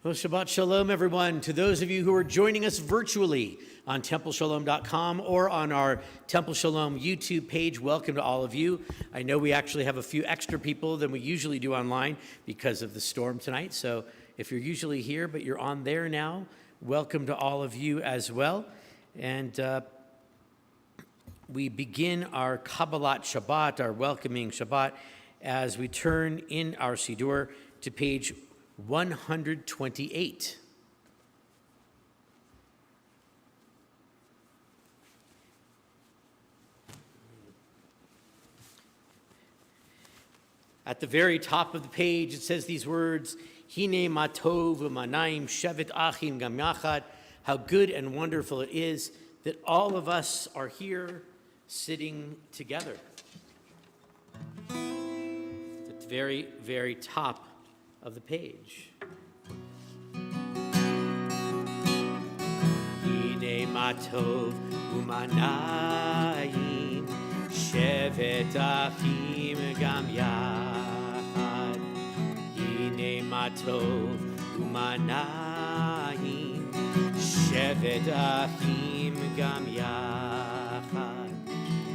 Well, Shabbat Shalom, everyone. To those of you who are joining us virtually on TempleShalom.com or on our Temple Shalom YouTube page, welcome to all of you. I know we actually have a few extra people than we usually do online because of the storm tonight. So if you're usually here, but you're on there now, welcome to all of you as well. And we begin our Kabalat Shabbat, our welcoming Shabbat, as we turn in our Siddur to page 128. At the very top of the page, it says these words, Hine ma tov u'manaim shevet achim gam yachad. How good and wonderful it is that all of us are here sitting together. At the very, very top of the page. Hine ma tov u'manayim shevet achim gam yachad. Hine ma tov u'manayim shevet achim gam yachad.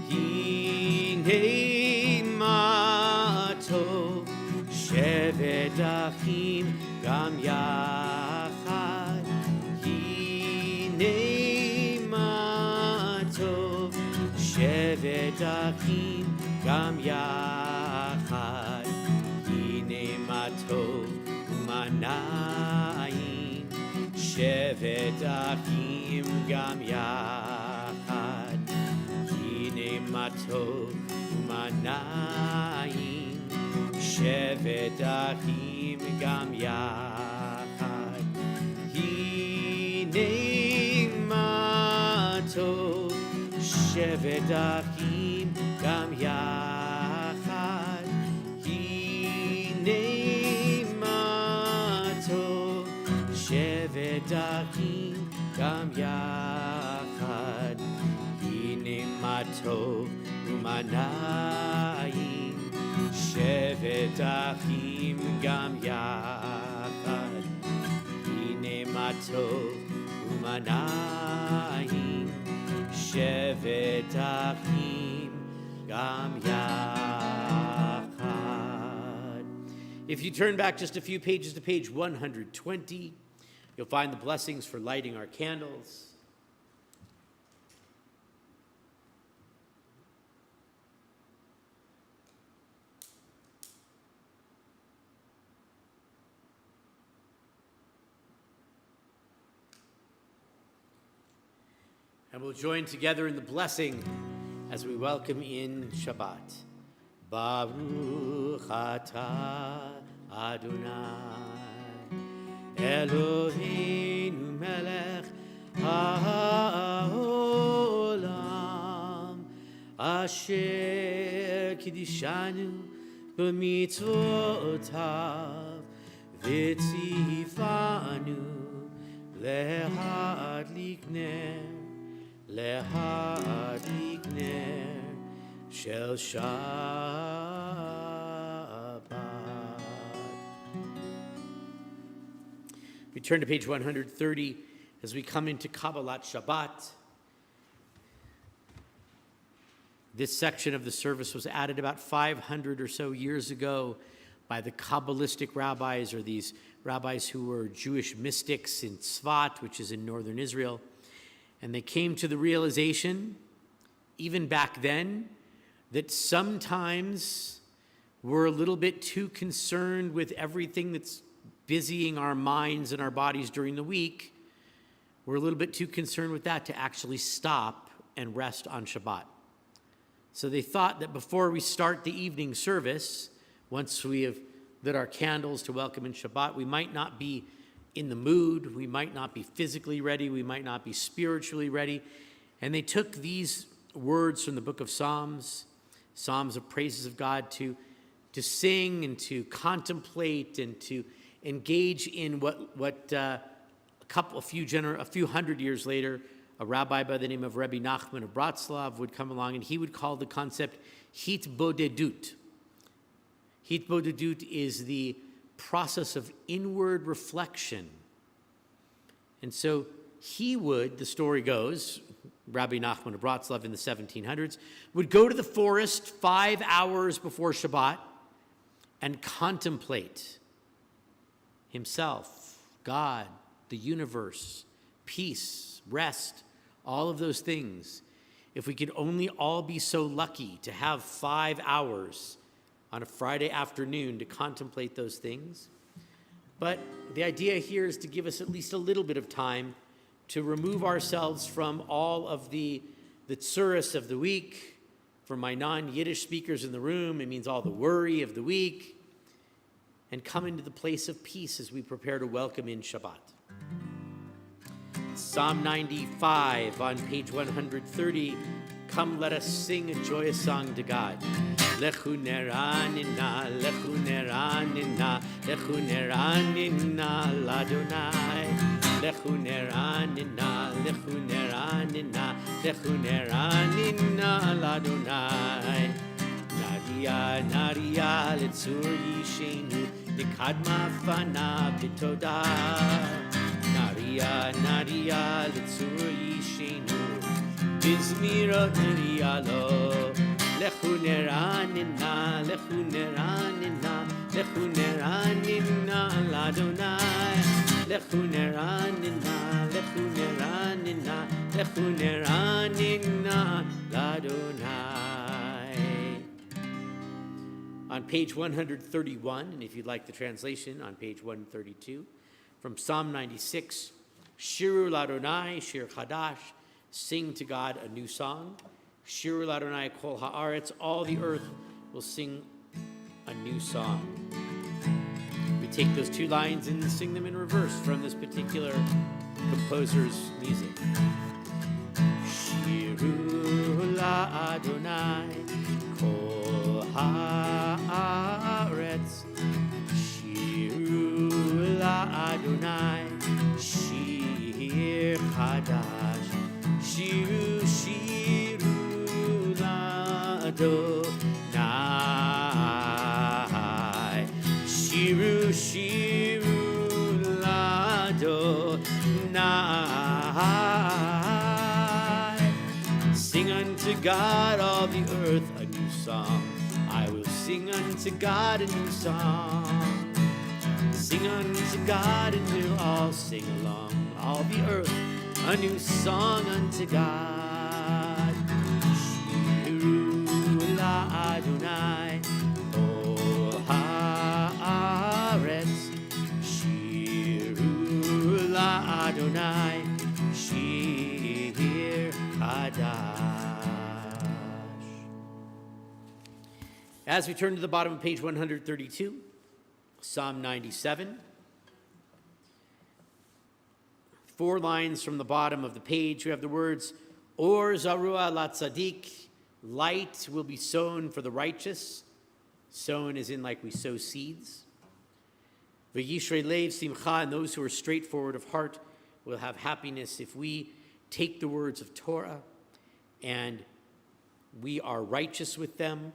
Hine ma tov shevet achim gam yachad. Hine ma tov shevet achim gam yachad. Hine ma tov u'manayim shevet achim gam yachad. Hine ma tov u'manayim shevet achim gam yachad. Hine ma tov shevet achim gam yachad. Hine ma tov shevet achim gam yachad. Hine ma tov u'manayim shevet achim gam yachad. Hine ma tov u'manayim shevet achim gam yachad. If you turn back just a few pages to page 120, you'll find the blessings for lighting our candles. And we'll join together in the blessing as we welcome in Shabbat. Baruch atah Adonai Eloheinu melech haolam asher kiddushanu b'mitzvotav v'tzivanu lehadlik ner Lehadlik ner shel Shabbat. We turn to page 130 as we come into Kabalat Shabbat. This section of the service was added about 500 or so years ago by the Kabbalistic rabbis, or these rabbis who were Jewish mystics in Tzfat, which is in northern Israel. And they came to the realization, even back then, that sometimes we're a little bit too concerned with everything that's busying our minds and our bodies during the week. We're a little bit too concerned with that to actually stop and rest on Shabbat. So they thought that before we start the evening service, once we have lit our candles to welcome in Shabbat, we might not be in the mood, we might not be physically ready, we might not be spiritually ready. And they took these words from the book of Psalms, Psalms of praises of God, to sing and to contemplate and to engage in what a few hundred years later, a rabbi by the name of Rabbi Nachman of Bratslav would come along, and he would call the concept hitbodedut. Hitbodedut is the process of inward reflection And so he would, the story goes, Rabbi Nachman of Breslov in the 1700s, would go to the forest 5 hours before Shabbat and contemplate himself, God, the universe, peace, rest, all of those things. If we could only all be so lucky to have 5 hours on a Friday afternoon to contemplate those things. But the idea here is to give us at least a little bit of time to remove ourselves from all of the tsuris of the week. For my non-Yiddish speakers in the room, it means all the worry of the week, and come into the place of peace as we prepare to welcome in Shabbat. Psalm 95 on page 130. Come, let us sing a joyous song to God. Lechu neranina, lechu neranina, lechu neranina ladonai. Lechu neranina, lechu neranina, lechu neranina ladonai. Nadia, Nadia, letzur yishenu, nikadma fana bitoda. Nadia, Nadia, letzur yishenu, bizmirot nerialo. Lechu neranina, lechu neranina, lechu neranina ladonai. Lechu neranina, lechu neranina, lechu neranina ladonai. On page 131, and if you'd like the translation, on page 132, from Psalm 96, Shiru ladonai, shir chadash, sing to God a new song. Shiru ladonai kol haaretz, all the earth will sing a new song. We take those two lines and sing them in reverse from this particular composer's music. Shiru ladonai kol haaretz, Shiru ladonai shir chadash, Shiru shiru ladonai, Shiru shiru ladonai. Sing unto God all the earth a new song. I will sing unto God a new song. Sing unto God and we'll all sing along. All the earth a new song unto God. Shiru ladonai kol haaretz, Shiru ladonai shir chadash. As we turn to the bottom of page 132, Psalm 97, 4 lines from the bottom of the page, we have the words, Or zarua la tzadik, light will be sown for the righteous. Sown as in like we sow seeds. V'yishrei lev simcha, and those who are straightforward of heart will have happiness. If we take the words of Torah and we are righteous with them,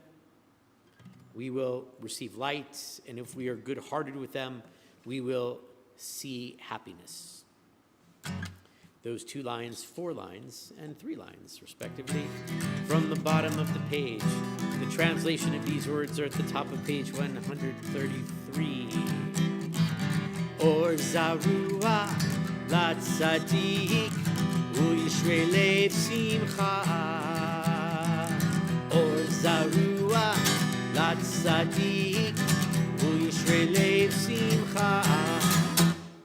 we will receive light, and if we are good-hearted with them, we will see happiness. Those 2 lines, 4 lines, and 3 lines, respectively, from the bottom of the page. The translation of these words are at the top of page 133. Or zarua la tzadik, u'yishrei lev simcha. Or zarua la tzadik, u'yishrei lev simcha.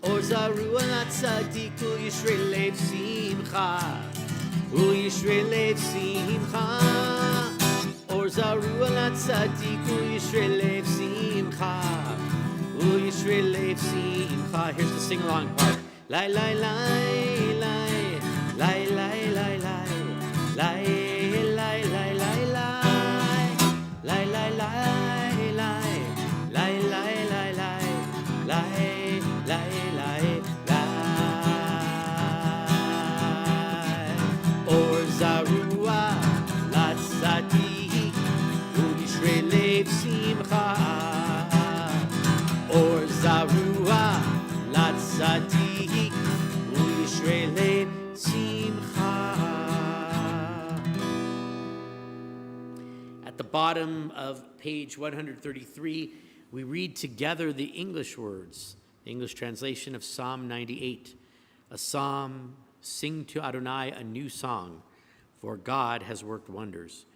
Or zarua la tzadik, u'yishrei lev simcha. U'yishrei lev simcha. Or zarua la tzadik, u'yishrei lev simcha. U'yishrei lev simcha. Here's the sing-along part. Lai, lai, lai, lai, lai, lai, lai, lai, lai. Or zarua la tzadik, bottom of page 133, we read together the English words, the English translation of Psalm 98. A psalm, sing to Adonai a new song, for God has worked wonders.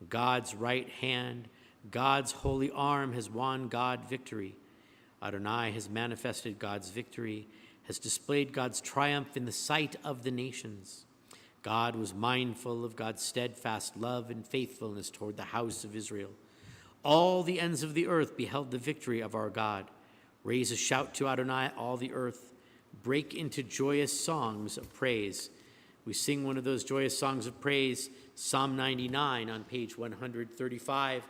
God's right hand, God's holy arm has won God victory. Adonai has manifested God's victory, has displayed God's triumph in the sight of the nations. God was mindful of God's steadfast love and faithfulness toward the house of Israel. All the ends of the earth beheld the victory of our God. Raise a shout to Adonai, all the earth. Break into joyous songs of praise. We sing one of those joyous songs of praise, Psalm 99 on page 135.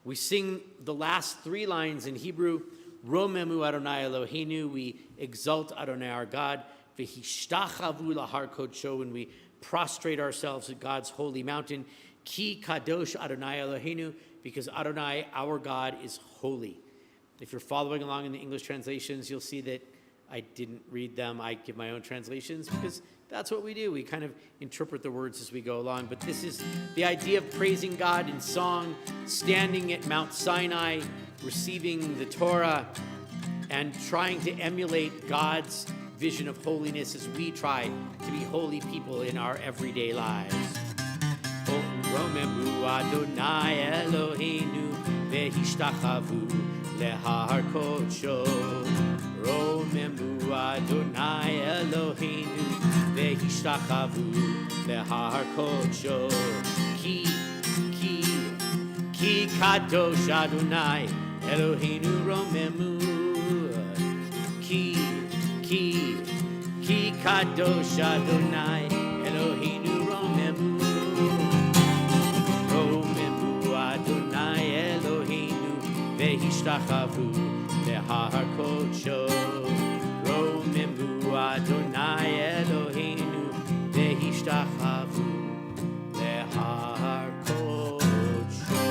We sing the last three lines in Hebrew, Romemu Adonai Eloheinu, we exalt Adonai our God, V'hishtachavu lahar kodsho, and we prostrate ourselves at God's holy mountain, Ki kadosh Adonai Eloheinu, because Adonai our God is holy. If you're following along in the English translations, you'll see that I didn't read them. I give my own translations because that's what we do. We kind of interpret the words as we go along. But this is the idea of praising God in song, standing at Mount Sinai, receiving the Torah, and trying to emulate God's vision of holiness as we try to be holy people in our everyday lives. Romemu Adonai Eloheinu vehishtachavu lehar kodsho. Romemu Adonai Eloheinu vehishtachavu lehar kodsho. Ki kadosh Adonai Eloheinu romemu. Ki kadosh Adonai Eloheinu romemu. Romemu Adonai Eloheinu vehishtachavu lehar kodsho. Romemu Adonai Eloheinu vehishtachavu lehar kodsho.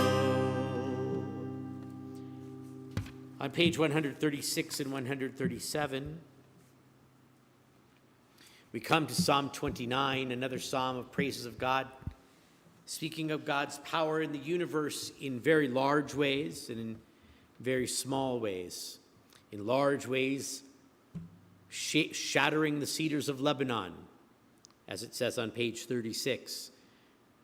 On page 136 and 137, we come to Psalm 29, another psalm of praises of God, speaking of God's power in the universe in very large ways and in very small ways. In large ways, shattering the cedars of Lebanon, as it says on page 36.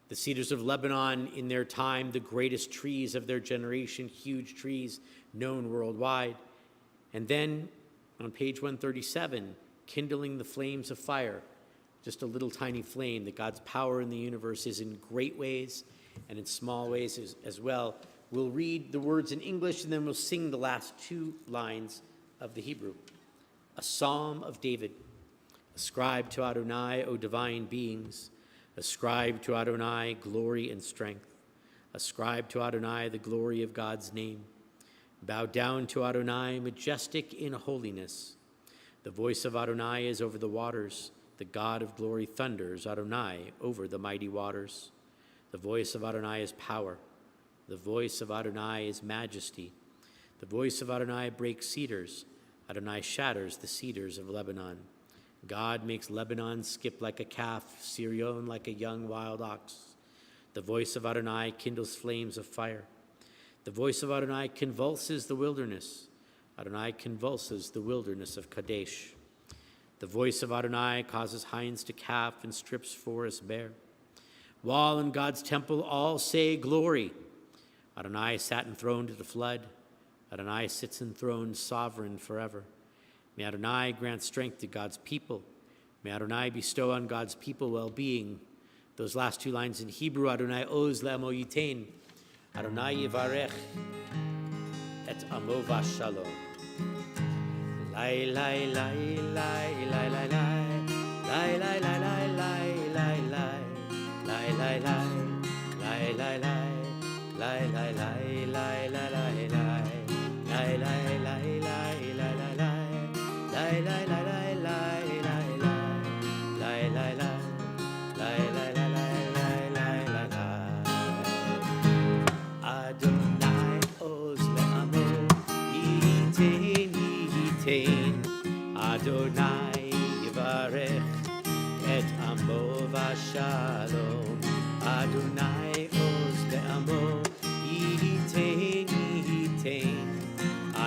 The cedars of Lebanon, in their time, the greatest trees of their generation, huge trees known worldwide. And then on page 137, kindling the flames of fire, just a little tiny flame, that God's power in the universe is in great ways and in small ways as well. We'll read the words in English and then we'll sing the last two lines of the Hebrew. A psalm of David. Ascribe to Adonai, O divine beings. Ascribe to Adonai glory and strength. Ascribe to Adonai the glory of God's name. Bow down to Adonai, majestic in holiness. The voice of Adonai is over the waters. The God of glory thunders, Adonai, over the mighty waters. The voice of Adonai is power. The voice of Adonai is majesty. The voice of Adonai breaks cedars. Adonai shatters the cedars of Lebanon. God makes Lebanon skip like a calf, Sirion like a young wild ox. The voice of Adonai kindles flames of fire. The voice of Adonai convulses the wilderness. Adonai convulses the wilderness of Kadesh. The voice of Adonai causes hinds to calf and strips forests bare. While in God's temple all say glory. Adonai sat enthroned at the flood. Adonai sits enthroned sovereign forever. May Adonai grant strength to God's people. May Adonai bestow on God's people well-being. Those last two lines in Hebrew, Adonai oz le'amo yitain. Adonai yivarech et amo v'shalom. Lai, lai, lai, lai, lai, lai, lai. Lai, lai, lai, lai, lai, lai, lai. Lai, lai, lai, lai, lai, lai. Lai, lai, lai, lai, lai, lai, lai. Lai, lai, lai, lai, lai, lai, lai. Lai, lai, lai, lai, lai, lai, lai. Lai, lai, lai, lai, lai, lai, lai, lai, lai, lai. Adonai oz le'amo yitain, yitain. Adonai yivarech et amo v'shalom. Adonai oz le'amo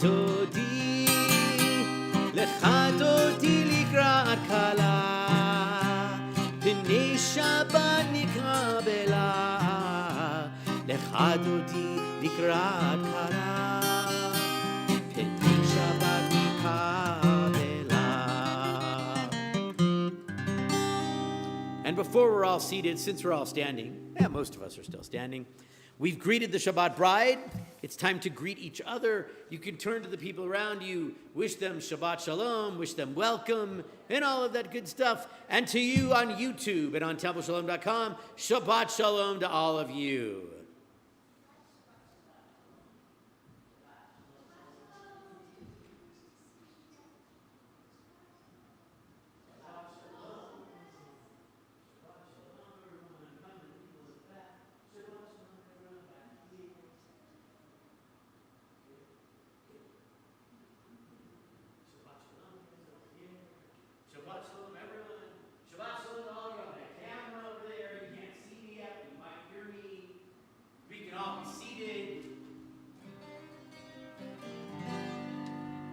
תודי, לך תודי לקראת כלה, פני שבת נקרבלה, לך תודי לקראת כלה, פני שבת נקרבלה. And before we're all seated, since we're all standing, most of us are still standing, we've greeted the Shabbat Bride. It's time to greet each other. You can turn to the people around you, wish them Shabbat Shalom, wish them welcome, and all of that good stuff. And to you on YouTube and on TempleShalom.com, Shabbat Shalom to all of you.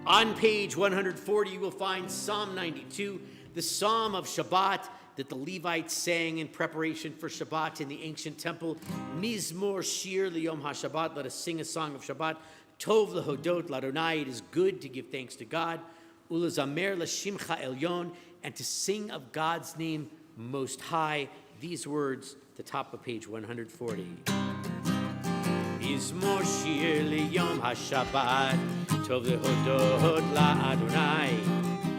On page 140, you will find Psalm 92, the Psalm of Shabbat that the Levites sang in preparation for Shabbat in the ancient temple. Mizmor Shir Liyom HaShabbat, let us sing a song of Shabbat. Tov Lehodot L'Adonai, it is good to give thanks to God. Ulezamer L'Shimcha Elyon, and to sing of God's name most high. These words, the top of page 140. Mizmor Shir Liyom HaShabbat, Tov Lehodot L'Adonai,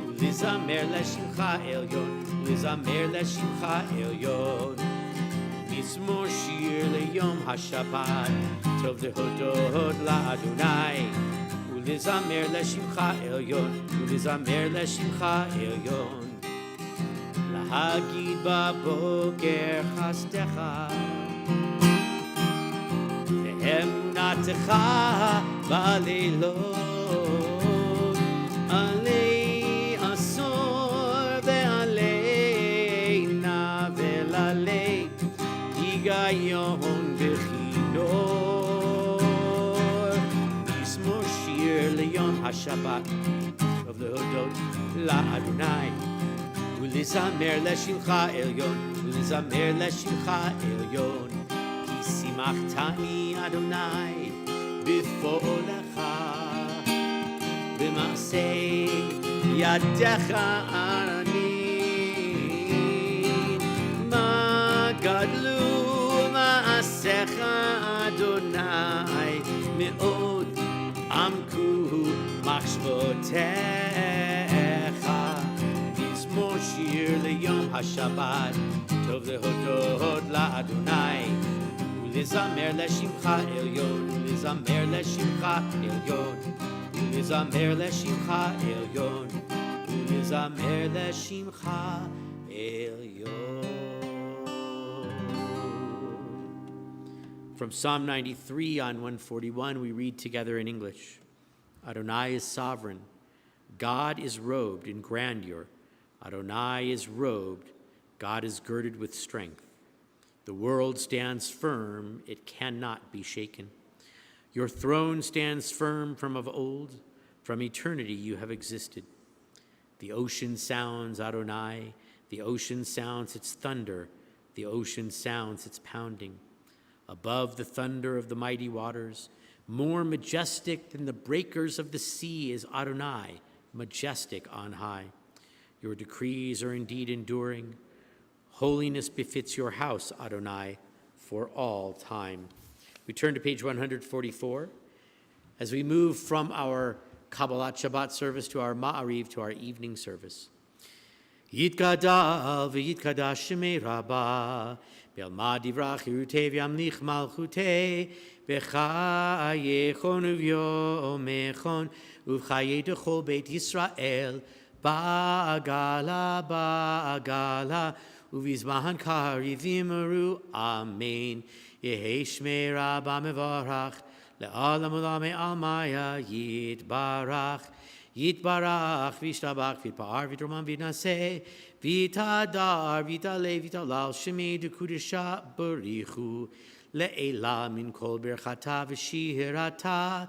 Ulezamer L'Shimcha Elyon, Ulezamer L'Shimcha Elyon. Mizmor Shir Liyom HaShabbat, Tov Lehodot L'Adonai, Ulezamer L'Shimcha Elyon, Ulezamer L'Shimcha Elyon. Lahagid Baboker Chastecha, Emunatecha ba'leilot, alei asor ve'aleina ve'lalei higayon v'chinor. Mizmor shir liyom haShabbat, Tov lehodot la'Adonai, ulezamer l'shimcha elyon, ulezamer l'shimcha elyon. Simachtani Adonai before lecha, b'maasei yadecha ani, ma gadlu maasecha Adonai, me'od amku machshvotecha. Mizmor shir liyom haShabbat, Tov lehodot la'Adonai, Ulezamer L'Shimcha Elyon, Ulezamer L'Shimcha Elyon, Ulezamer L'Shimcha Elyon, Ulezamer L'Shimcha Elyon. From Psalm 93 on 141, we read together in English. Adonai is sovereign. God is robed in grandeur. Adonai is robed. God is girded with strength. The world stands firm, it cannot be shaken. Your throne stands firm from of old, from eternity you have existed. The ocean sounds Adonai, the ocean sounds its thunder, the ocean sounds its pounding. Above the thunder of the mighty waters, more majestic than the breakers of the sea is Adonai, majestic on high. Your decrees are indeed enduring. Holiness befits your house, Adonai, for all time. We turn to page 144 as we move from our Kabalat Shabbat service to our Ma'ariv, to our evening service. Yitgadal v'yitkadash shemei Rabbah, Be'alma divrach Yerutev yamlich malchutei, B'chayechon uv'yomechon, uv'chayei dechol Beit Yisrael, Ba'agala, Ba'agala, Uvizmahan karivim aru, Amen. Yehei shmei Rabbah mevarach, le'alam u'lamei almaya, Yitbarach, Yitbarach, Vishtabach, Vitpa'ar, Vitroman, Vitnaseh, Vitadar, Vitalei, Vitalal, Shemei Dekudesha, Barichu, Le'ela min kol berchata v'shirata,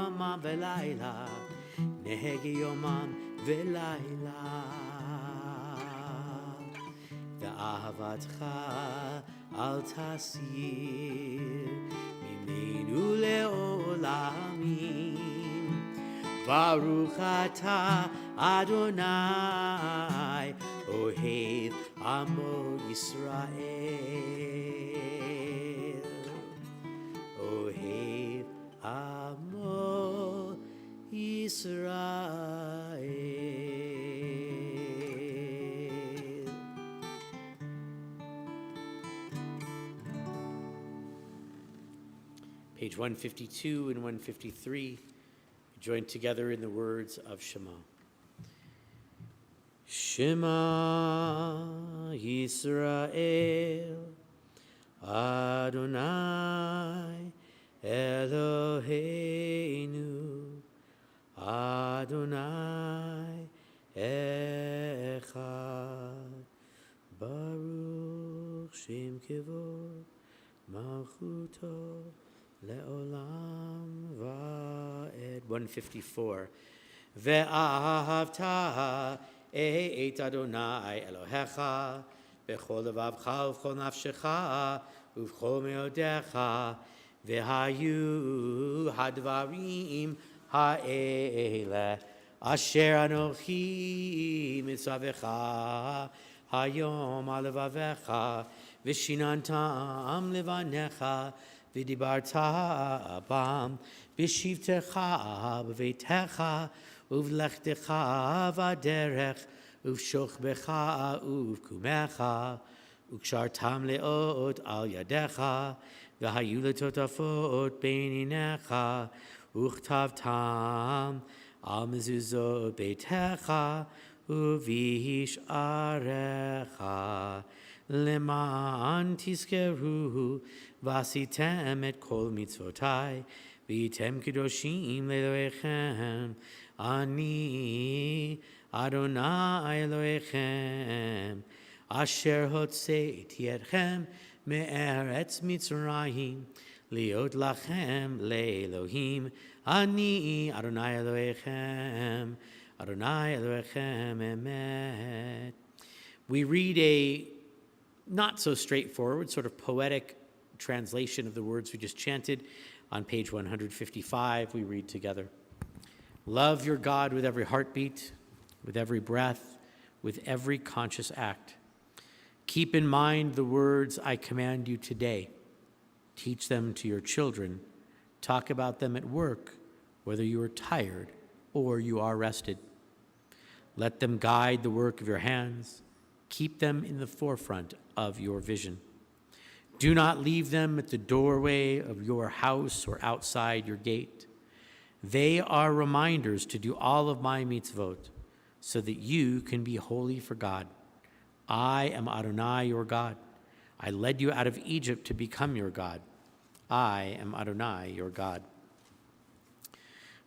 yomam velayla, nehege yomam velayla. Ve'ahavatcha al tasir mimenu le'olamim. Baruch atah Adonai ohev amo Yisrael. Ohev amo Yisrael. Page 152 and 153. Joined together in the words of Shema. Shema Yisrael, Adonai Eloheinu, Adonai Echad, Baruch Shem Kevod Malchuto Le'olam va'ed. 154. Ve'ahavta et Adonai Elohecha b'chol levavcha u'v'chol nafshecha u'v'chol meodecha ve'hayu hadvarim ha'ele asher anochi mitzavecha hayom alevavecha v'shinantam levanecha v'dibarta bam b'shivtecha b'veitecha uv'lechtecha v'aderech uv'shochbecha uv'kumecha u'kshartam le'ot al yadecha v'hayu letotafot beininecha u'chtavtam al mezuzot beitecha uv'hisharecha leman tizkeru v'asitem et kol mitzvotai v'yitem kedoshim le'elohechem ani Adonai Elohechem asher hotzeiti etchem me'eretz Mitzrayim liot lachem le'elohim ani Adonai Elohechem Adonai Elohechem emet. We read a not so straightforward, sort of poetic translation of the words we just chanted. On page 155, we read together. Love your God with every heartbeat, with every breath, with every conscious act. Keep in mind the words I command you today. Teach them to your children. Talk about them at work, whether you are tired or you are rested. Let them guide the work of your hands. Keep them in the forefront of your vision. Do not leave them at the doorway of your house or outside your gate. They are reminders to do all of my mitzvot, so that you can be holy for God. I am Adonai, your God. I led you out of Egypt to become your God. I am Adonai, your God.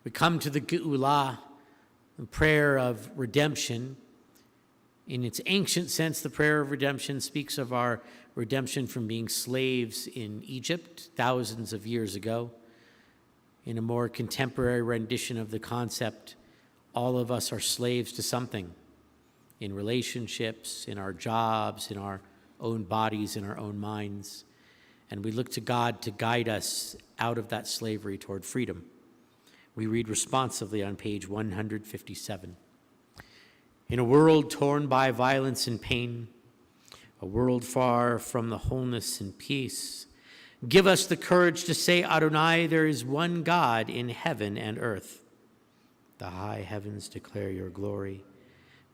We come to the Geulah, the prayer of redemption. In its ancient sense, the prayer of redemption speaks of our redemption from being slaves in Egypt thousands of years ago. In a more contemporary rendition of the concept, all of us are slaves to something, in relationships, in our jobs, in our own bodies, in our own minds. And we look to God to guide us out of that slavery toward freedom. We read responsively on page 157. In a world torn by violence and pain, a world far from the wholeness and peace, give us the courage to say, Adonai, there is one God in heaven and earth. The high heavens declare your glory.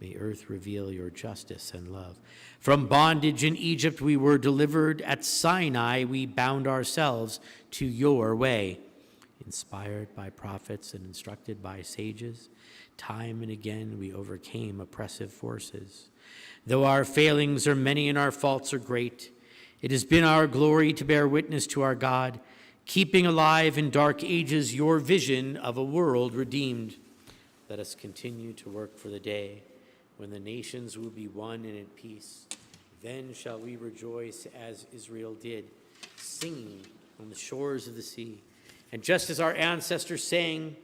May earth reveal your justice and love. From bondage in Egypt we were delivered. At Sinai we bound ourselves to your way. Inspired by prophets and instructed by sages, time and again we overcame oppressive forces. Though our failings are many and our faults are great, it has been our glory to bear witness to our God, keeping alive in dark ages your vision of a world redeemed. Let us continue to work for the day when the nations will be one and at peace. Then shall we rejoice as Israel did, singing on the shores of the sea. And just as our ancestors sang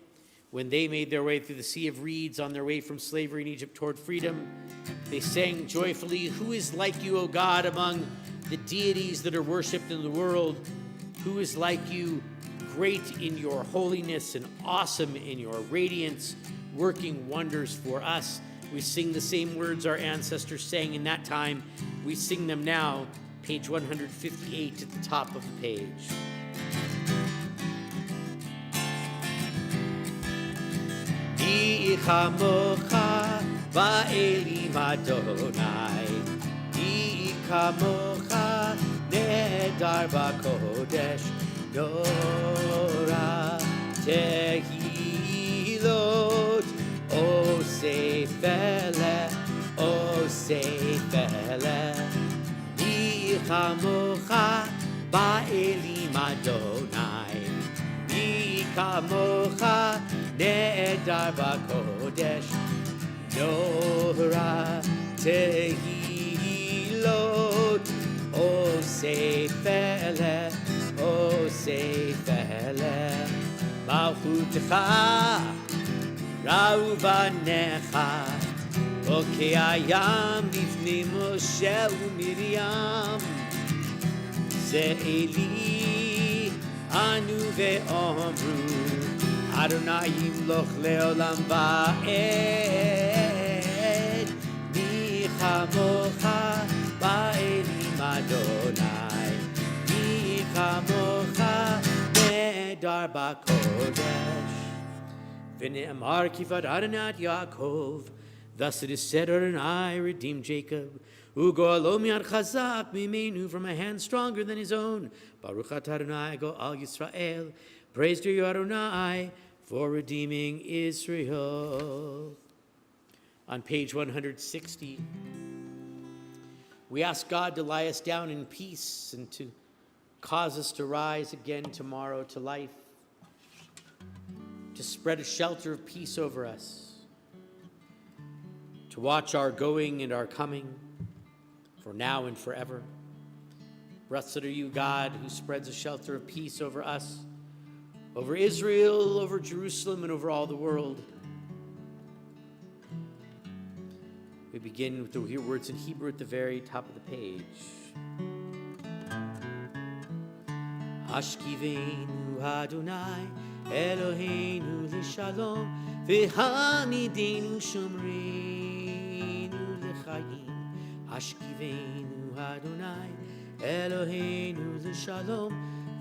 when they made their way through the Sea of Reeds on their way from slavery in Egypt toward freedom, they sang joyfully, "Who is like you, O God, among the deities that are worshipped in the world? Who is like you, great in your holiness and awesome in your radiance, working wonders for us?" We sing the same words our ancestors sang in that time. We sing them now, page 158 at the top of the page. Di chamocha ba'elim Adonai, Di kamocha nedar b'kodesh, Nora tehilot, Osefele, Osefele, Di chamocha ba'elim Adonai, Di kamocha Nedar b'kodesh, Nora tehilot, Osefele, Osefele, Malchutecha ra'u banecha, Okei hayam lifnei Moshe u'Miriam, Ze'eli anu ve'omru, Adonai yimloch leolam va'ed, Mi chamocha ba'elim Adonai, Mi chamocha nedar b'kodesh. V'ne'amar kifad Adonai Yaakov, thus it is said, Adonai redeemed Jacob, Ugo'alo mi'ad chazak mimenu, from a hand stronger than his own. Baruch atah Adonai go'al Yisrael, praise to you, Adonai, for redeeming Israel. On page 160, we ask God to lie us down in peace and to cause us to rise again tomorrow to life, to spread a shelter of peace over us, to watch our going and our coming for now and forever. Blessed are you, God, who spreads a shelter of peace over us, over Israel, over Jerusalem, and over all the world. We begin with the words in Hebrew at the very top of the page. Hashkivenu Adonai Eloheinu l'shalom, v'hamidenu shomreinu l'chayim. Hashkivenu Adonai Eloheinu l'shalom,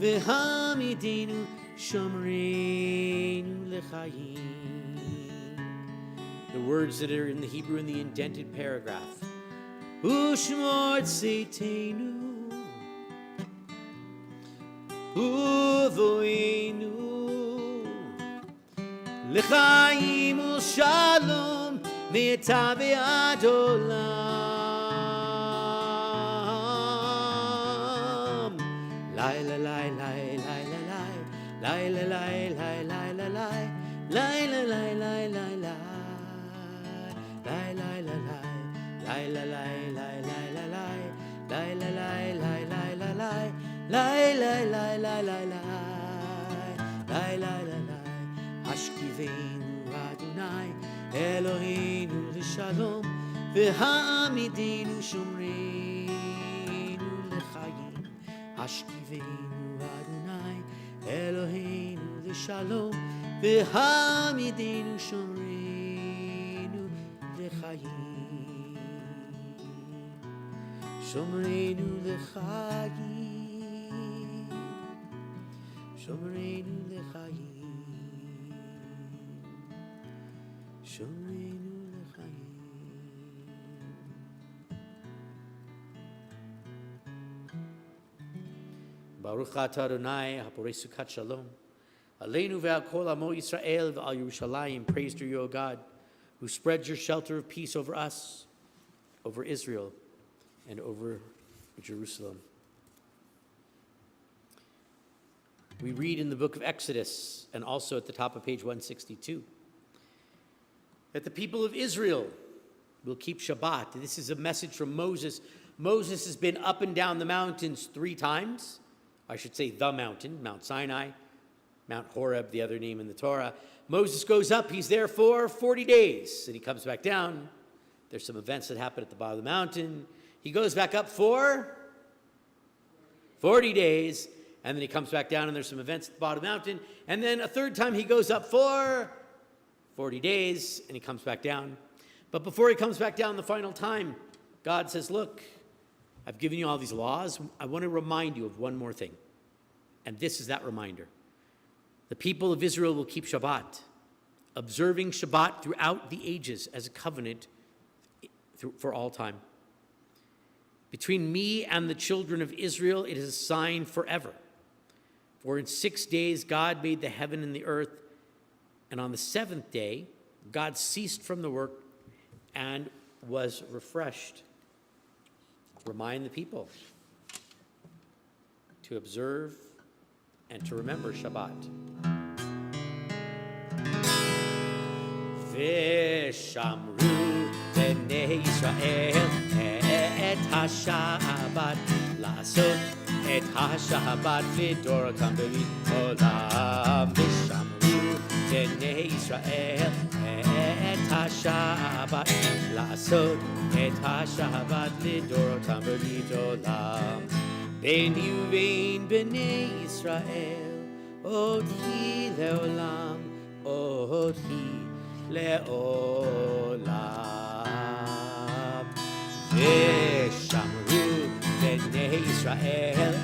v'hamidenu shomreinu l'chayim. The words that are in the Hebrew in the indented paragraph. Ushmor tzeitenu uvoinu l'chaim u'shalom me'ata ve'ad olam. Lai la lai lai lai lai lai lai lai lai lai lai lai lai lai lai lai lai. Lai la lai lai lai la lai lai la lai lai lai la lai lai lai lai lai lai lai lai la lai. Hashkivenu Adonai Eloheinu l'shalom, v'hamidenu shomreinu l'chayim. Hashkivenu Adonai Eloheinu l'shalom, v'hamidenu shomreinu l'chayim. Shomreinu l'chayim, Shomreinu l'chayim, Shomreinu l'chayim. Baruch atah Adonai haporei sukat shalom, Alinu ve'al kol amo Yisrael ve'al Yerushalayim. Praise to you, O God, who spreads your shelter of peace over us, over Israel, and over Jerusalem. We read in the book of Exodus, and also at the top of page 162, that the people of Israel will keep Shabbat. This is a message from Moses. Moses has been up and down the mountains 3 times. I should say the mountain, Mount Sinai, Mount Horeb, the other name in the Torah. Moses goes up. He's there for 40 days. And he comes back down. There's some events that happen at the bottom of the mountain. He goes back up for 40 days. And then he comes back down, and there's some events at the bottom of the mountain. And then a third time he goes up for 40 days, and he comes back down. But before he comes back down the final time, God says, look, I've given you all these laws. I want to remind you of one more thing. And this is that reminder. The people of Israel will keep Shabbat, observing Shabbat throughout the ages as a covenant for all time. Between me and the children of Israel, it is a sign forever. For in 6 days God made the heaven and the earth, and on the seventh day God ceased from the work and was refreshed. Remind the people to observe and to remember Shabbat. V'shamru b'nei Yisrael et ha-Shabbat la'asot et ha-Shabbat v'dorotam b'rit olam. V'shamru b'nei Yisrael et ha-Shabbat la'asot et ha-Shabbat v'dorotam b'rit olam. Beini uvein b'nei Yisrael oti le'olam, oti le'olam. V'shamru b'nei Yisrael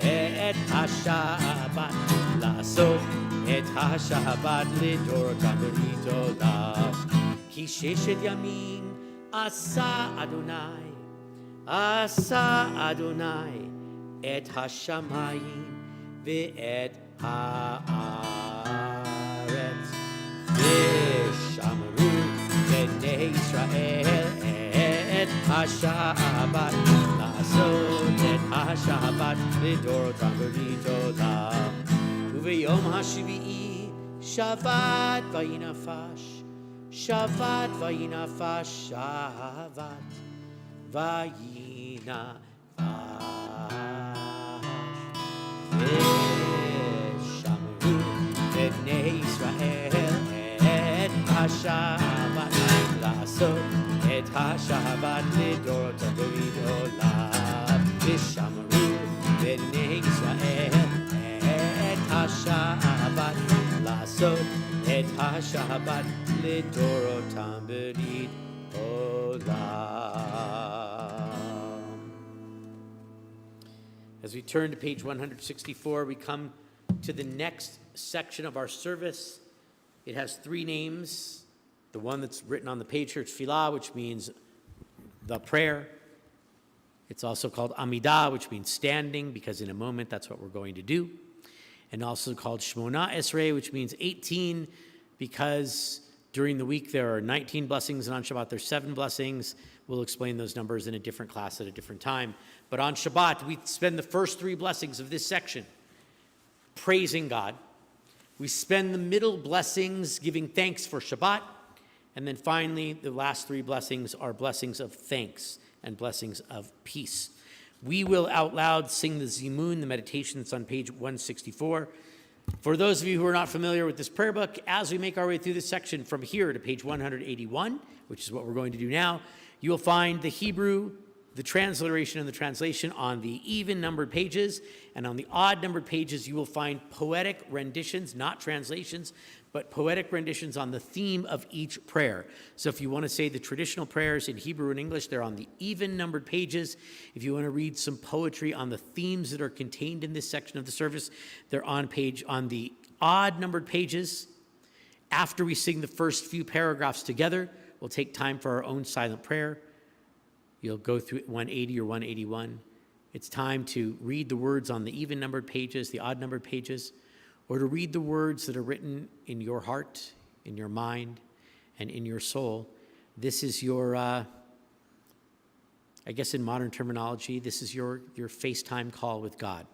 et ha-Shabbat la'asot et ha-Shabbat lidorotam b'rit olam. Ki sheshet yamim asa Adonai et ha-shamayim ve'et ha'aretz. V'shamru b'nei Yisrael et ha-Shabbat la'asot et ha-Shabbat lidorotam b'rit olam. U'v'yom ha'shvi'i Shabbat vayinafash, Shabbat vayinafash, Shabbat vayinafash. V'shamru b'nei Yisrael et ha-Shabbat la'asot et ha-Shabbat lidorotam b'rit olam. V'shamru b'nei Yisrael et ha-Shabbat la'asot et ha-Shabbat lidorotam b'rit olam. As we turn to page 164, we come to the next section of our service. It has three names. The one that's written on the page here, Tefillah, which means the prayer. It's also called Amidah, which means standing, because in a moment that's what we're going to do. And also called Shmona Esrei, which means 18, because during the week there are 19 blessings, and on Shabbat there's 7 blessings. We'll explain those numbers in a different class at a different time. But on Shabbat, we spend the first 3 blessings of this section praising God. We spend the middle blessings giving thanks for Shabbat. And then finally, the last 3 blessings are blessings of thanks and blessings of peace. We will out loud sing the Zimun, the meditation that's on page 164. For those of you who are not familiar with this prayer book, as we make our way through this section from here to page 181, which is what we're going to do now, you will find the Hebrew, the transliteration, and the translation on the even-numbered pages. And on the odd-numbered pages, you will find poetic renditions, not translations, but poetic renditions on the theme of each prayer. So if you want to say the traditional prayers in Hebrew and English, they're on the even-numbered pages. If you want to read some poetry on the themes that are contained in this section of the service, they're on the odd-numbered pages. After we sing the first few paragraphs together, we'll take time for our own silent prayer. You'll go through 180 or 181. It's time to read the words on the even-numbered pages, the odd-numbered pages, or to read the words that are written in your heart, in your mind, and in your soul. This is your, I guess in modern terminology, this is your FaceTime call with God.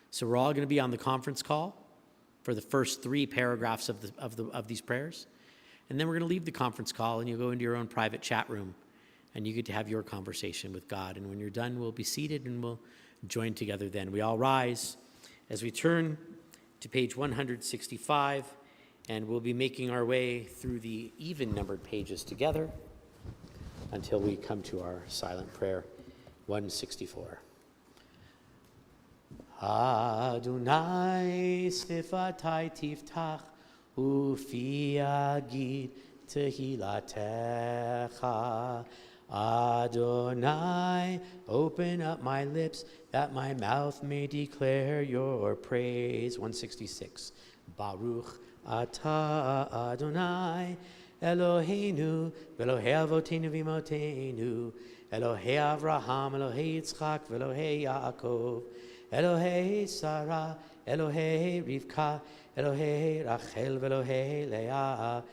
So we're all going to be on the conference call for the first 3 paragraphs of these prayers. And then we're going to leave the conference call, and you'll go into your own private chat room, and you get to have your conversation with God. And when you're done, we'll be seated, and we'll join together then. We all rise as we turn to page 165, and we'll be making our way through the even-numbered pages together until we come to our silent prayer, 164. Adonai sifatai tiftach ufi agid tehilatecha. Adonai, open up my lips that my mouth may declare your praise. 166. Baruch atah Adonai Eloheinu Elohei avotenu v'imotenu Elohei Avraham Elohei Yitzchak Elohei Yaakov Elohei Sarah Elohei Rivka Elohei Rachel Elohei Leah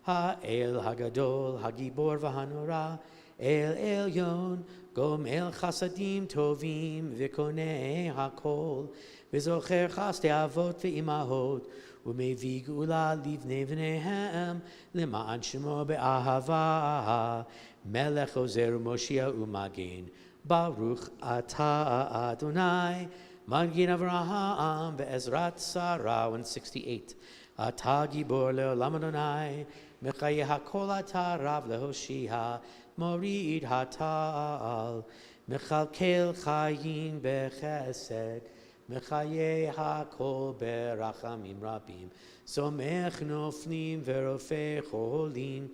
Ha'el Hagadol Hagibor v'hanora El Elyon Gomel Chasadim Tovim V'konei Hakol V'zocher Chasdei Avot V'imahot U'mevig Ula Livnei V'nehem L'ma'an Shemo Be'ahava Melech Ozer Moshia U'magen Baruch Atah Adonai Magin Avraham Be'ezrat Sarah. 168. Atah Gibor Le'olam Adonai Mechayeh HaKol Atah Rav Lehoshia Morid Hatal Mechalkel Chayim Bechesed Mechayeh HaKol Berachamim Rabim Somech Noflim Verofei Cholim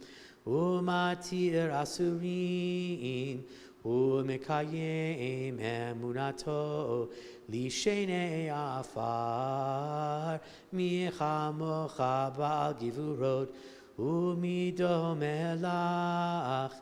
Umatir Asurim Umekayem Emunato Lishenei Afar Michamocha Ba'al Givurot Umido Melach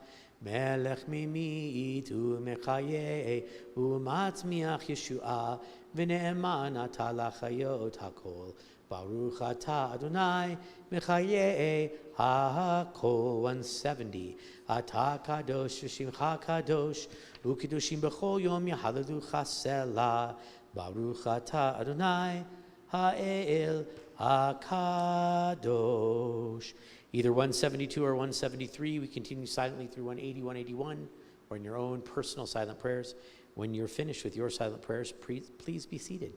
Melech Mimit Umechayeh Umatmiach Yeshua V'ne'eman Atah Lachayot HaKol Baruch Atah Adonai Mechayeh HaKol. 170. Atah Kadosh V'Shimcha Kadosh U'Kiddushim B'chol Yom Yahalelucha Selah Baruch Atah Adonai Ha'el HaKadosh. Either 172 or 173. We continue silently through 180, 181, or in your own personal silent prayers. When you're finished with your silent prayers, please be seated.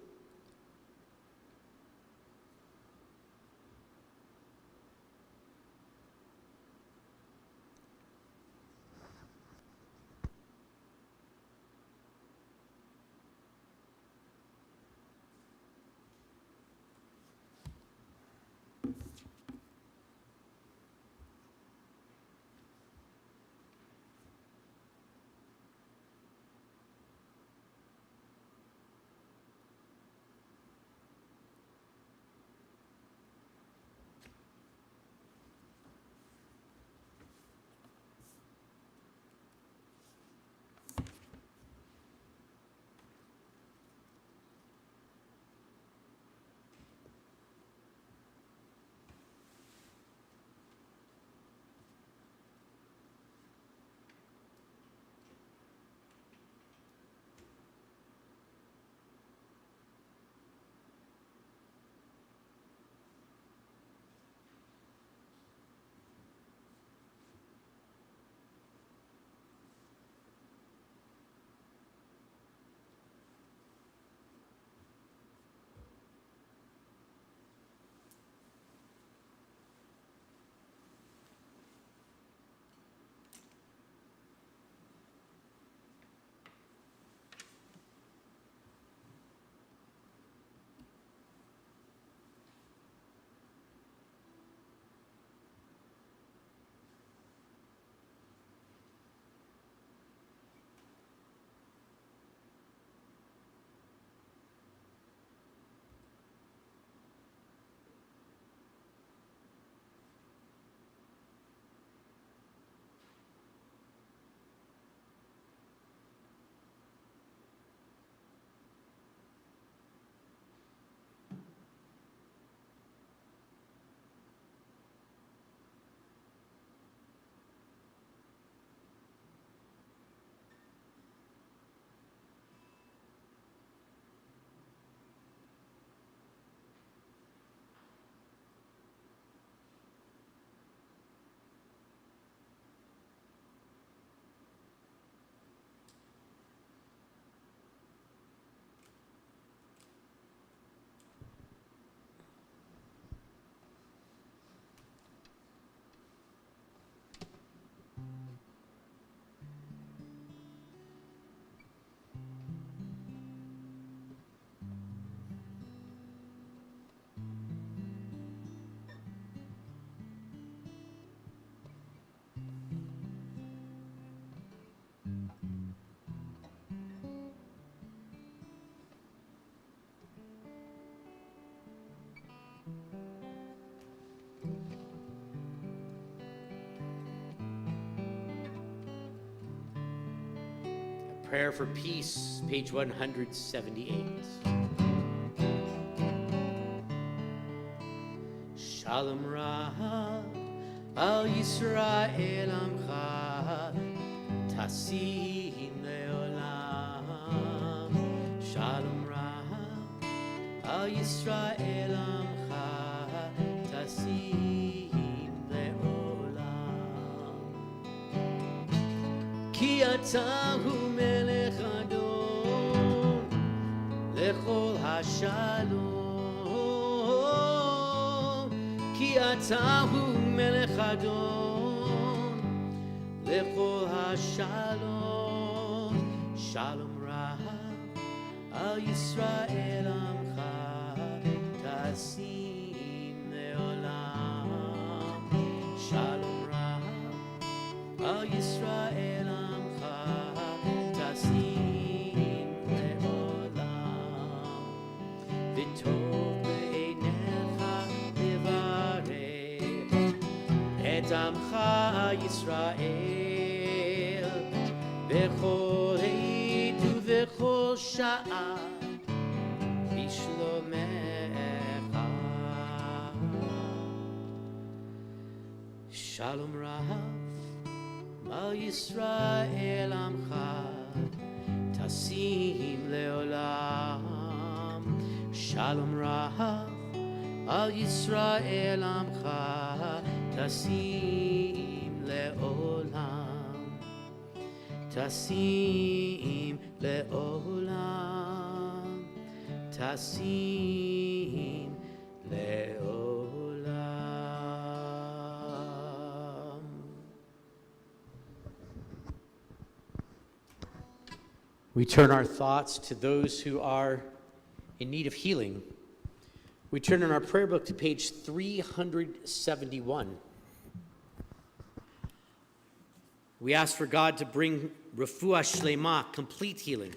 Prayer for Peace, page 178. Shalom Rav al Yisrael Amcha Tasim Leolam. Shalom Rav al Yisrael Amcha Tasim Leolam. Ki atahu melech adon lechol hashalom. Ki atahu melech adon lechol hashalom. Shalom Rav al Yisrael Amcha Tasim Leolam. Shalom Rav al Yisrael Amcha Tasim Leolam. V'tov be'einecha levarech et Amcha Yisrael b'chol עת ובכל שעה בשלומך. Shalom Rav al Yisrael Amcha Tasim Leolam. Shalom Rav al Yisrael Amcha Tasim Leolam. Tasim Leolam. Tasim Leolam. We turn our thoughts to those who are in need of healing. We turn in our prayer book to page 371. We ask for God to bring refuah shlema, complete healing,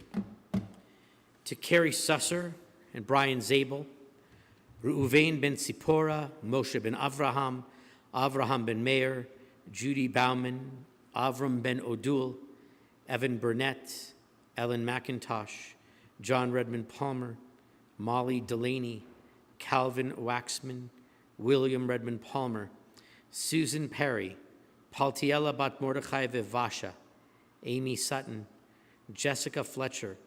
to Carrie Susser and Brian Zabel, Reuven ben Tzipora, Moshe ben Avraham, Avraham ben Meir, Judy Bauman, Avram ben Odul, Evan Burnett, Ellen McIntosh, John Redmond Palmer, Molly Delaney, Calvin Waxman, William Redmond Palmer, Susan Perry, Paltiela Bat Mordechai Vivasha, Amy Sutton, Jessica Fletcher,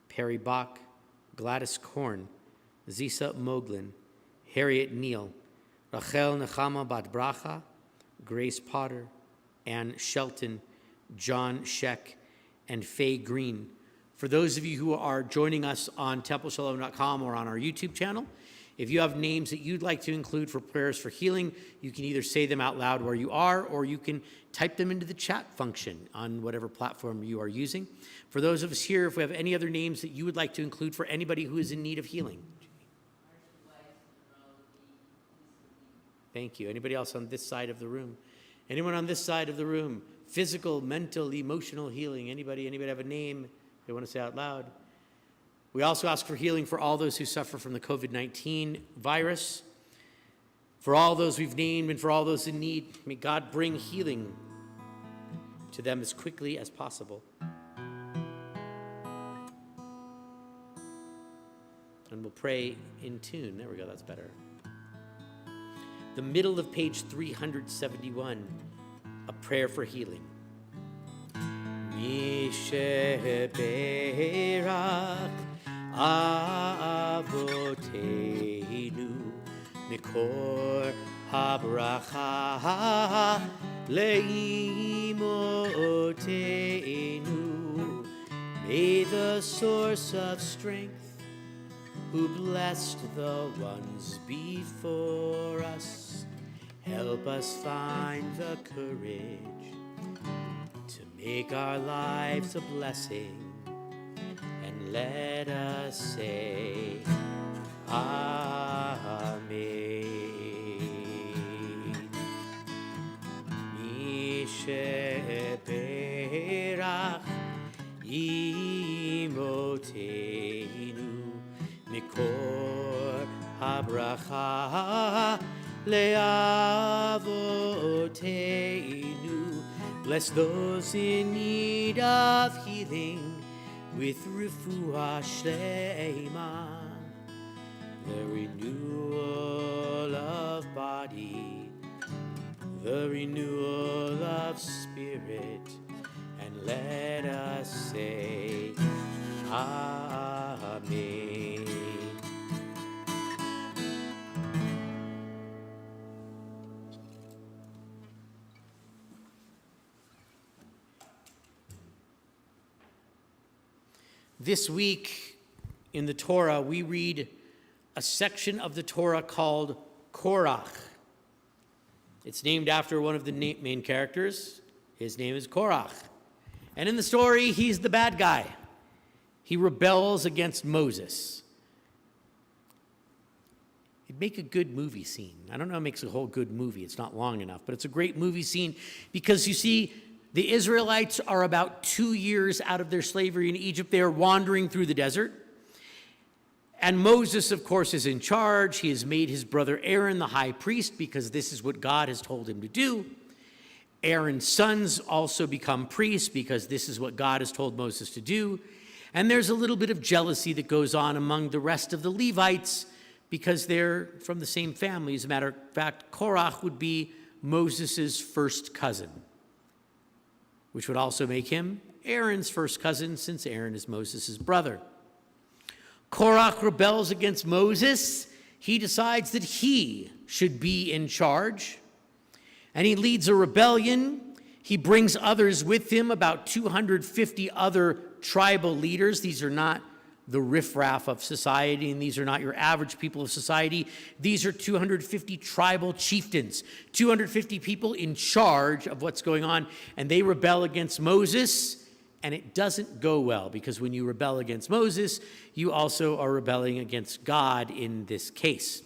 Perry Bach, Gladys Korn, Zisa Moglin, Harriet Neal, Rachel Nechama Bat Bracha, Grace Potter, Ann Shelton, John Sheck, and Faye Green. For those of you who are joining us on templeshalom.com or on our YouTube channel, if you have names that you'd like to include for prayers for healing, you can either say them out loud where you are, or you can type them into the chat function on whatever platform you are using. For those of us here, if we have any other names that you would like to include for anybody who is in need of healing. Thank you. Anybody else on this side of the room? Anyone on this side of the room? Physical, mental, emotional healing. Anybody have a name they want to say out loud? We also ask for healing for all those who suffer from the COVID-19 virus. For all those we've named and for all those in need, may God bring healing to them as quickly as possible. And we'll pray in tune. There we go, that's better. The middle of page 371, a prayer for healing. Misheberach Avoteinu Mikor Habracha Leimoteinu. May the source of strength, who blessed the ones before us, help us find the courage to make our lives a blessing, and let us say Amen. Misheberach Imoteinu Mikor Habracha Leavoteinu. Bless those in need of healing, with refuah shlema, the renewal of body, the renewal of spirit, and let us say, Amen. This week in the Torah, we read a section of the Torah called Korach. It's named after one of the main characters. His name is Korach. And in the story, he's the bad guy. He rebels against Moses. It'd make a good movie scene. I don't know what makes a whole good movie. It's not long enough, but it's a great movie scene because you see, the Israelites are about 2 years out of their slavery in Egypt. They are wandering through the desert. And Moses, of course, is in charge. He has made his brother Aaron the high priest because this is what God has told him to do. Aaron's sons also become priests because this is what God has told Moses to do. And there's a little bit of jealousy that goes on among the rest of the Levites because they're from the same family. As a matter of fact, Korach would be Moses' first cousin, which would also make him Aaron's first cousin since Aaron is Moses' brother. Korach rebels against Moses. He decides that he should be in charge, and he leads a rebellion. He brings others with him, about 250 other tribal leaders. These are not the riffraff of society, and these are not your average people of society. These are 250 tribal chieftains, 250 people in charge of what's going on, and they rebel against Moses, and it doesn't go well, because when you rebel against Moses, you also are rebelling against God in this case.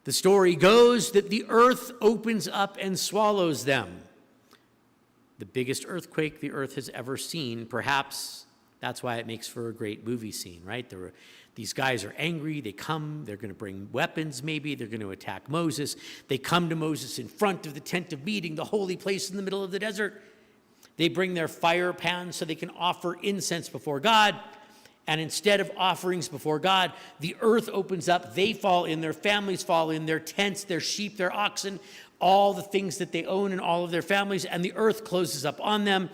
The story goes that the earth opens up and swallows them. The biggest earthquake the earth has ever seen, perhaps. That's why it makes for a great movie scene, right? These guys are angry. They come. They're going to bring weapons, maybe. They're going to attack Moses. They come to Moses in front of the tent of meeting, the holy place in the middle of the desert. They bring their fire pans so they can offer incense before God. And instead of offerings before God, the earth opens up. They fall in. Their families fall in. Their tents, their sheep, their oxen, all the things that they own and all of their families. And the earth closes up on them.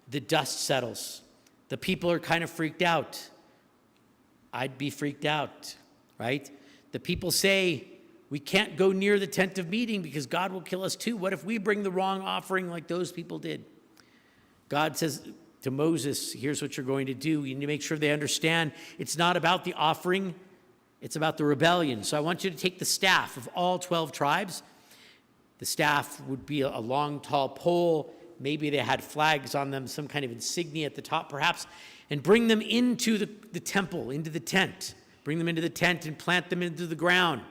The dust settles. The people are kind of freaked out. I'd be freaked out, right? The people say, we can't go near the tent of meeting because God will kill us too. What if we bring the wrong offering like those people did? God says to Moses, here's what you're going to do. You need to make sure they understand it's not about the offering, it's about the rebellion. So I want you to take the staff of all 12 tribes. The staff would be a long, tall pole. Maybe they had flags on them, some kind of insignia at the top perhaps, and bring them into the temple, into the tent. Bring them into the tent and plant them into the ground.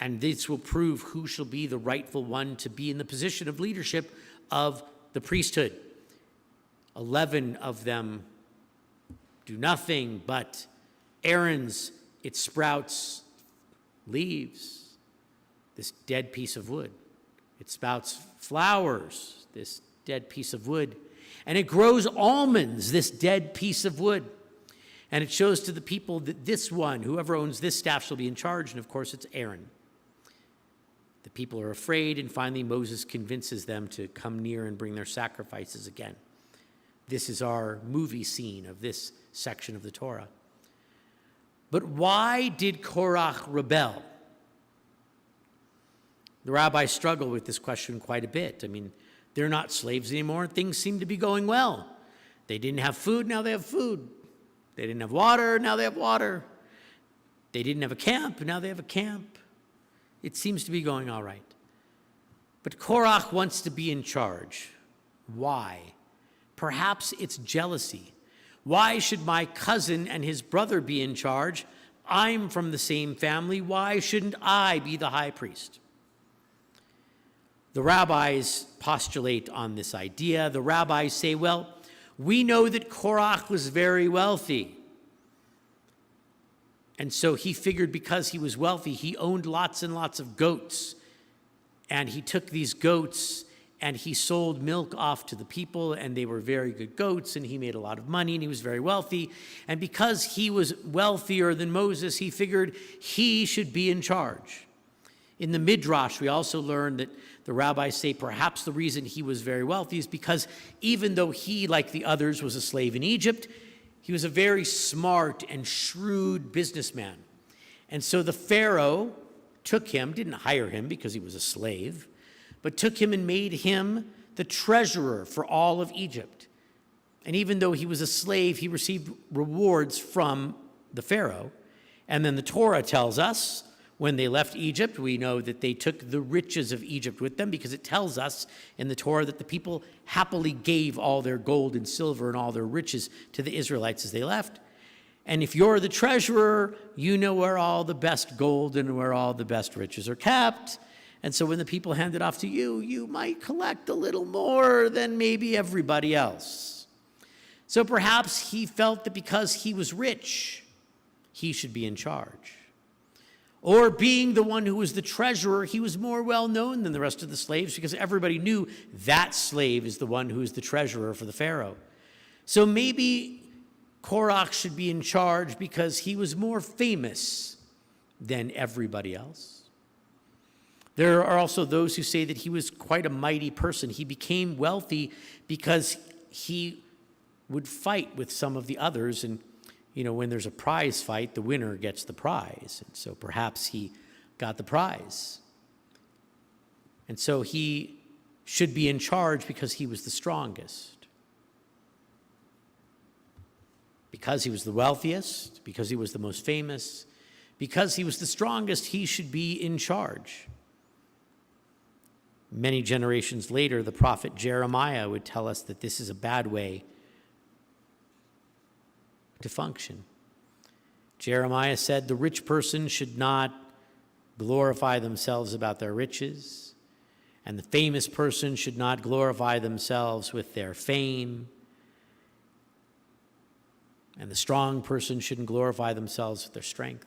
And this will prove who shall be the rightful one to be in the position of leadership of the priesthood. 11 of them do nothing, but Aaron's, it sprouts leaves, this dead piece of wood. It spouts flowers, this dead piece of wood. And it grows almonds, this dead piece of wood. And it shows to the people that this one, whoever owns this staff, shall be in charge. And of course, it's Aaron. The people are afraid, and finally Moses convinces them to come near and bring their sacrifices again. This is our movie scene of this section of the Torah. But why did Korach rebel? The rabbis struggle with this question quite a bit. I mean, they're not slaves anymore. Things seem to be going well. They didn't have food, now they have food. They didn't have water, now they have water. They didn't have a camp, now they have a camp. It seems to be going all right. But Korach wants to be in charge. Why? Perhaps it's jealousy. Why should my cousin and his brother be in charge? I'm from the same family. Why shouldn't I be the high priest? The rabbis postulate on this idea. The rabbis say, well, we know that Korach was very wealthy. And so he figured because he was wealthy, he owned lots and lots of goats. And he took these goats and he sold milk off to the people, and they were very good goats, and he made a lot of money, and he was very wealthy. And because he was wealthier than Moses, he figured he should be in charge. In the Midrash, we also learn that the rabbis say perhaps the reason he was very wealthy is because even though he, like the others, was a slave in Egypt, he was a very smart and shrewd businessman. And so the Pharaoh took him, didn't hire him because he was a slave, but took him and made him the treasurer for all of Egypt. And even though he was a slave, he received rewards from the Pharaoh. And then the Torah tells us, when they left Egypt, we know that they took the riches of Egypt with them, because it tells us in the Torah that the people happily gave all their gold and silver and all their riches to the Israelites as they left. And if you're the treasurer, you know where all the best gold and where all the best riches are kept. And so when the people hand it off to you, you might collect a little more than maybe everybody else. So perhaps he felt that because he was rich, he should be in charge. Or being the one who was the treasurer, he was more well known than the rest of the slaves because everybody knew that slave is the one who is the treasurer for the Pharaoh. So maybe Korach should be in charge because he was more famous than everybody else. There are also those who say that he was quite a mighty person. He became wealthy because he would fight with some of the others, and when there's a prize fight, the winner gets the prize. And so perhaps he got the prize. And so he should be in charge because he was the strongest. Because he was the wealthiest, because he was the most famous, because he was the strongest, he should be in charge. Many generations later, the prophet Jeremiah would tell us that this is a bad way to function. Jeremiah said the rich person should not glorify themselves about their riches, and the famous person should not glorify themselves with their fame, and the strong person shouldn't glorify themselves with their strength.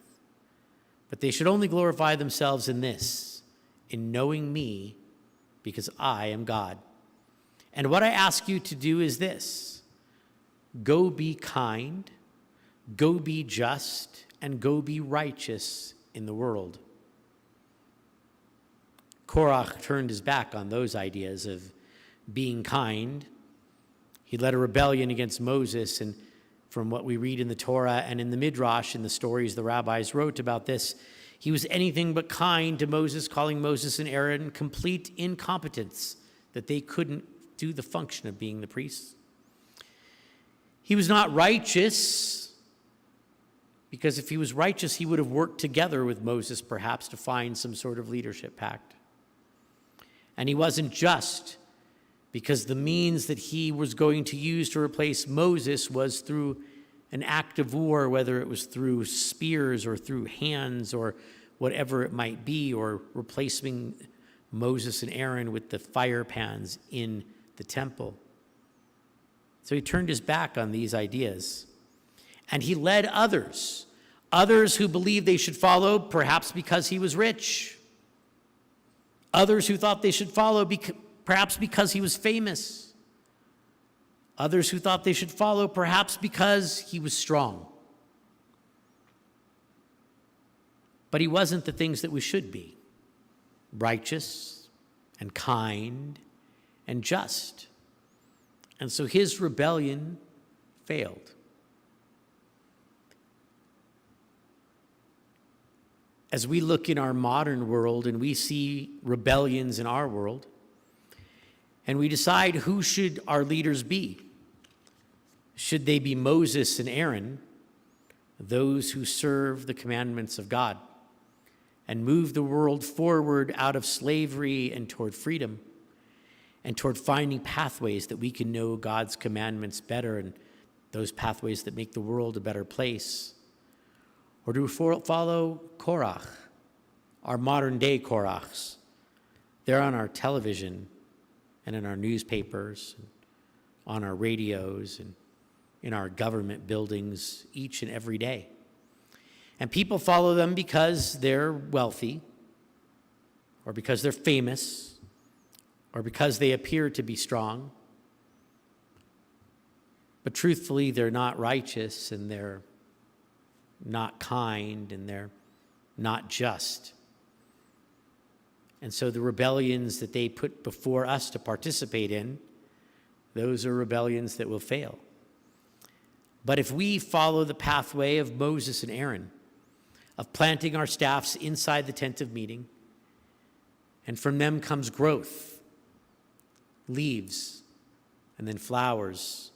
But they should only glorify themselves in this, in knowing me, because I am God. And what I ask you to do is this: go be kind, go be just, and go be righteous in the world. Korach turned his back on those ideas of being kind. He led a rebellion against Moses, and from what we read in the Torah and in the Midrash, in the stories the rabbis wrote about this, he was anything but kind to Moses, calling Moses and Aaron complete incompetents, that they couldn't do the function of being the priests. He was not righteous, because if he was righteous, he would have worked together with Moses, perhaps, to find some sort of leadership pact. And he wasn't just, because the means that he was going to use to replace Moses was through an act of war, whether it was through spears or through hands or whatever it might be, or replacing Moses and Aaron with the fire pans in the temple. So he turned his back on these ideas, and he led others who believed they should follow, perhaps because he was rich, others who thought they should follow perhaps because he was famous, others who thought they should follow perhaps because he was strong. But he wasn't the things that we should be: righteous and kind and just. And so his rebellion failed. As we look in our modern world and we see rebellions in our world, and we decide who should our leaders be, should they be Moses and Aaron, those who serve the commandments of God and move the world forward out of slavery and toward freedom and toward finding pathways that we can know God's commandments better, and those pathways that make the world a better place? Or do we follow Korach, our modern day Korachs? They're on our television and in our newspapers, and on our radios, and in our government buildings each and every day. And people follow them because they're wealthy, or because they're famous, or because they appear to be strong, but truthfully they're not righteous, and they're not kind, and they're not just. And so the rebellions that they put before us to participate in, those are rebellions that will fail. But if we follow the pathway of Moses and Aaron, of planting our staffs inside the tent of meeting, and from them comes growth, leaves, and then flowers,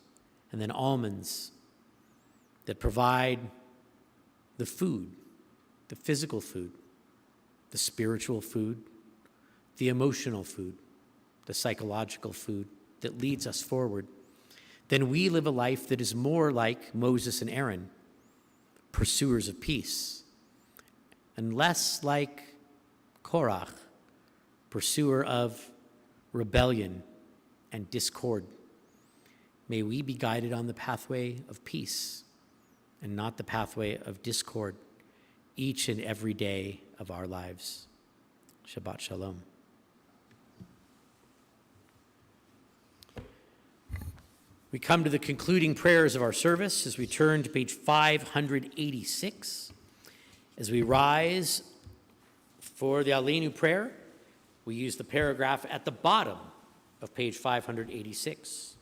and then almonds that provide the food, the physical food, the spiritual food, the emotional food, the psychological food that leads us forward, then we live a life that is more like Moses and Aaron, pursuers of peace, and less like Korach, pursuer of rebellion and discord. May we be guided on the pathway of peace and not the pathway of discord each and every day of our lives. Shabbat Shalom. We come to the concluding prayers of our service as we turn to page 586. As we rise for the Alinu Prayer, we use the paragraph at the bottom of page 586.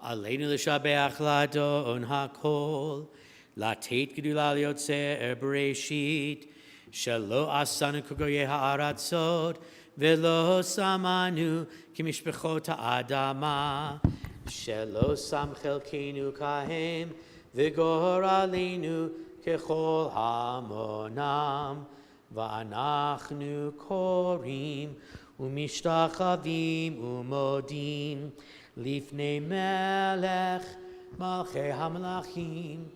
Alinu l'shabeach ladon hakol, latet gedula liotzer bereshit, shelo asanu kugoye ha'aratzot, velo samanu kimishpechot ha'adama, shelo sam chelkenu kahem, v'gor alinu kechol hamonam, va'anachnu korim, umishtachavim umodim, lifnei melech malchei hamelachim,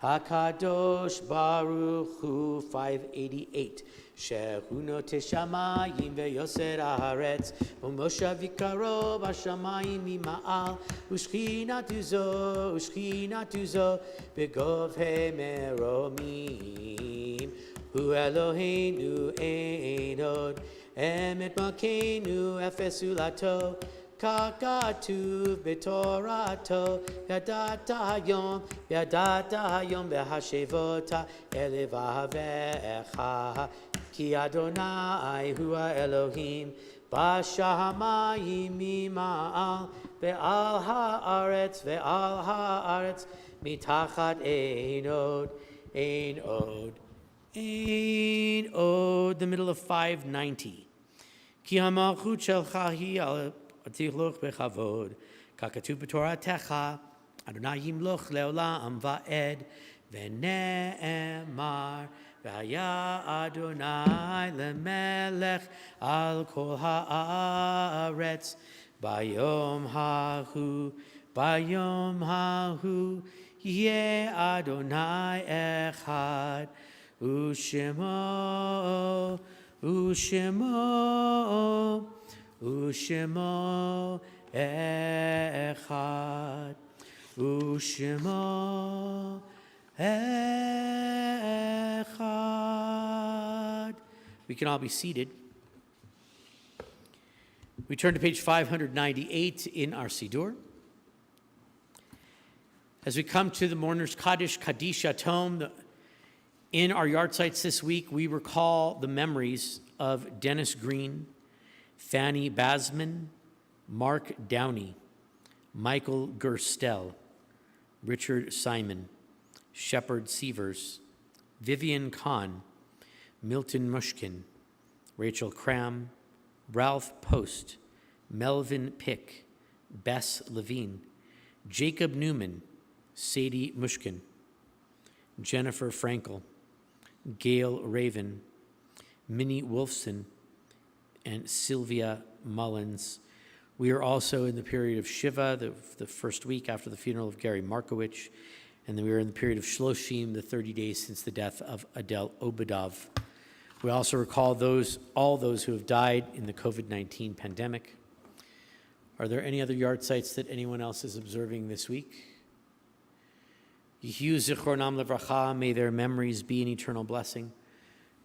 HaKadosh Baruch Hu, 588. Shehuno teshamayim veyoser haaretz, umoshav yikaro b'shamayim mima'al, ushchinatu zo begovhei meromim. Hu Eloheinu ein od, emet malkeinu efesu lato, Kakatuv b'torato, yadata hayom behashevota elevavecha, ki Adonai hua Elohim, b'shamayim mima'al, ve'al haaretz, mitachat ein od, the middle of 590. Ki hamalchut shelcha hi al Atikloch bechavod, kakatu b'toratecha, Adonai yimloch leolam va'ed, v'ne'emar, v'haya Adonai lemelech al kol haaretz, bayom hahu, yeh Adonai echad, u'shemo, Ushemo echad, Ushemo echad. We can all be seated. We turn to page 598 in our Siddur. As we come to the mourner's Kaddish Yatom, in our yard sites this week, we recall the memories of Dennis Green, Fanny Basman, Mark Downey, Michael Gerstel, Richard Simon, Shepard Sievers, Vivian Kahn, Milton Mushkin, Rachel Cram, Ralph Post, Melvin Pick, Bess Levine, Jacob Newman, Sadie Mushkin, Jennifer Frankel, Gail Raven, Minnie Wolfson, and Sylvia Mullins. We are also in the period of Shiva, the first week after the funeral of Gary Markowitz, and then we are in the period of Shloshim, the 30 days since the death of Adele Obadov. We also recall all those who have died in the COVID-19 pandemic. Are there any other yard sites that anyone else is observing this week? Yehu zichronam levracha, may their memories be an eternal blessing.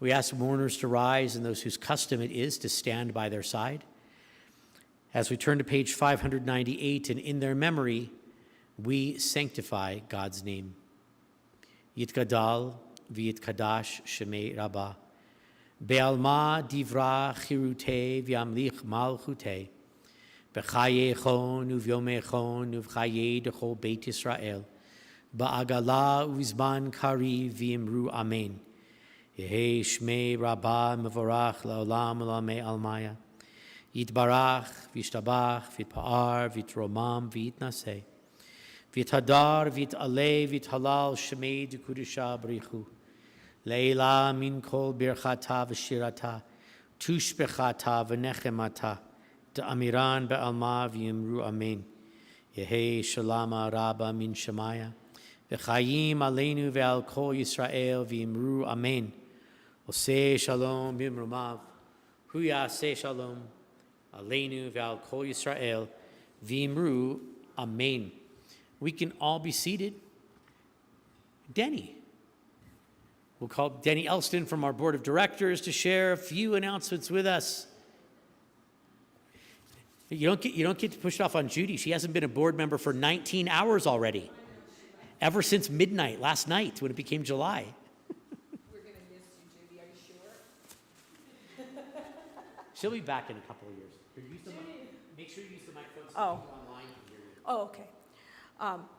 We ask mourners to rise and those whose custom it is to stand by their side As we turn to page 598, and in their memory, we sanctify God's name. Yitgadal v'yitkadash shemei Rabbah. Be'alma divra chirute v'yamlich malchute. B'chaye chon uvyome chon uvchaye dechol Beit Yisrael. Ba'agala uvizman kari v'imru amen. Yehi shmei Rabbah mevorach la'olam u'lamei almaya. Yitbarach v'yishtabach v'yitpa'ar v'yitromam v'yitnaseh. V'yithadar v'yit'aleh v'yithalal shemei d'kudusha b'richu. Leila min kol birchata v'shirata. Tushbechata v'nechemata. D'amiran be'alma v'yimru amen. Yehi shalama rabba min shemaya. V'chayim aleinu ve'al kol Yisrael v'yimru amen. Oseh shalom b'imrumav. Hu yaseh shalom. Alinu ve'al kol Yisrael v'imru amen. We can all be seated. Denny. We'll call Denny Elston from our board of directors to share a few announcements with us. You don't get to push it off on Judy. She hasn't been a board member for 19 hours already. Ever since midnight last night when it became July. We're going to miss you, Judy. Are you sure? She'll be back in a couple of years. Make sure you use the microphone so people online can hear you. Oh, okay.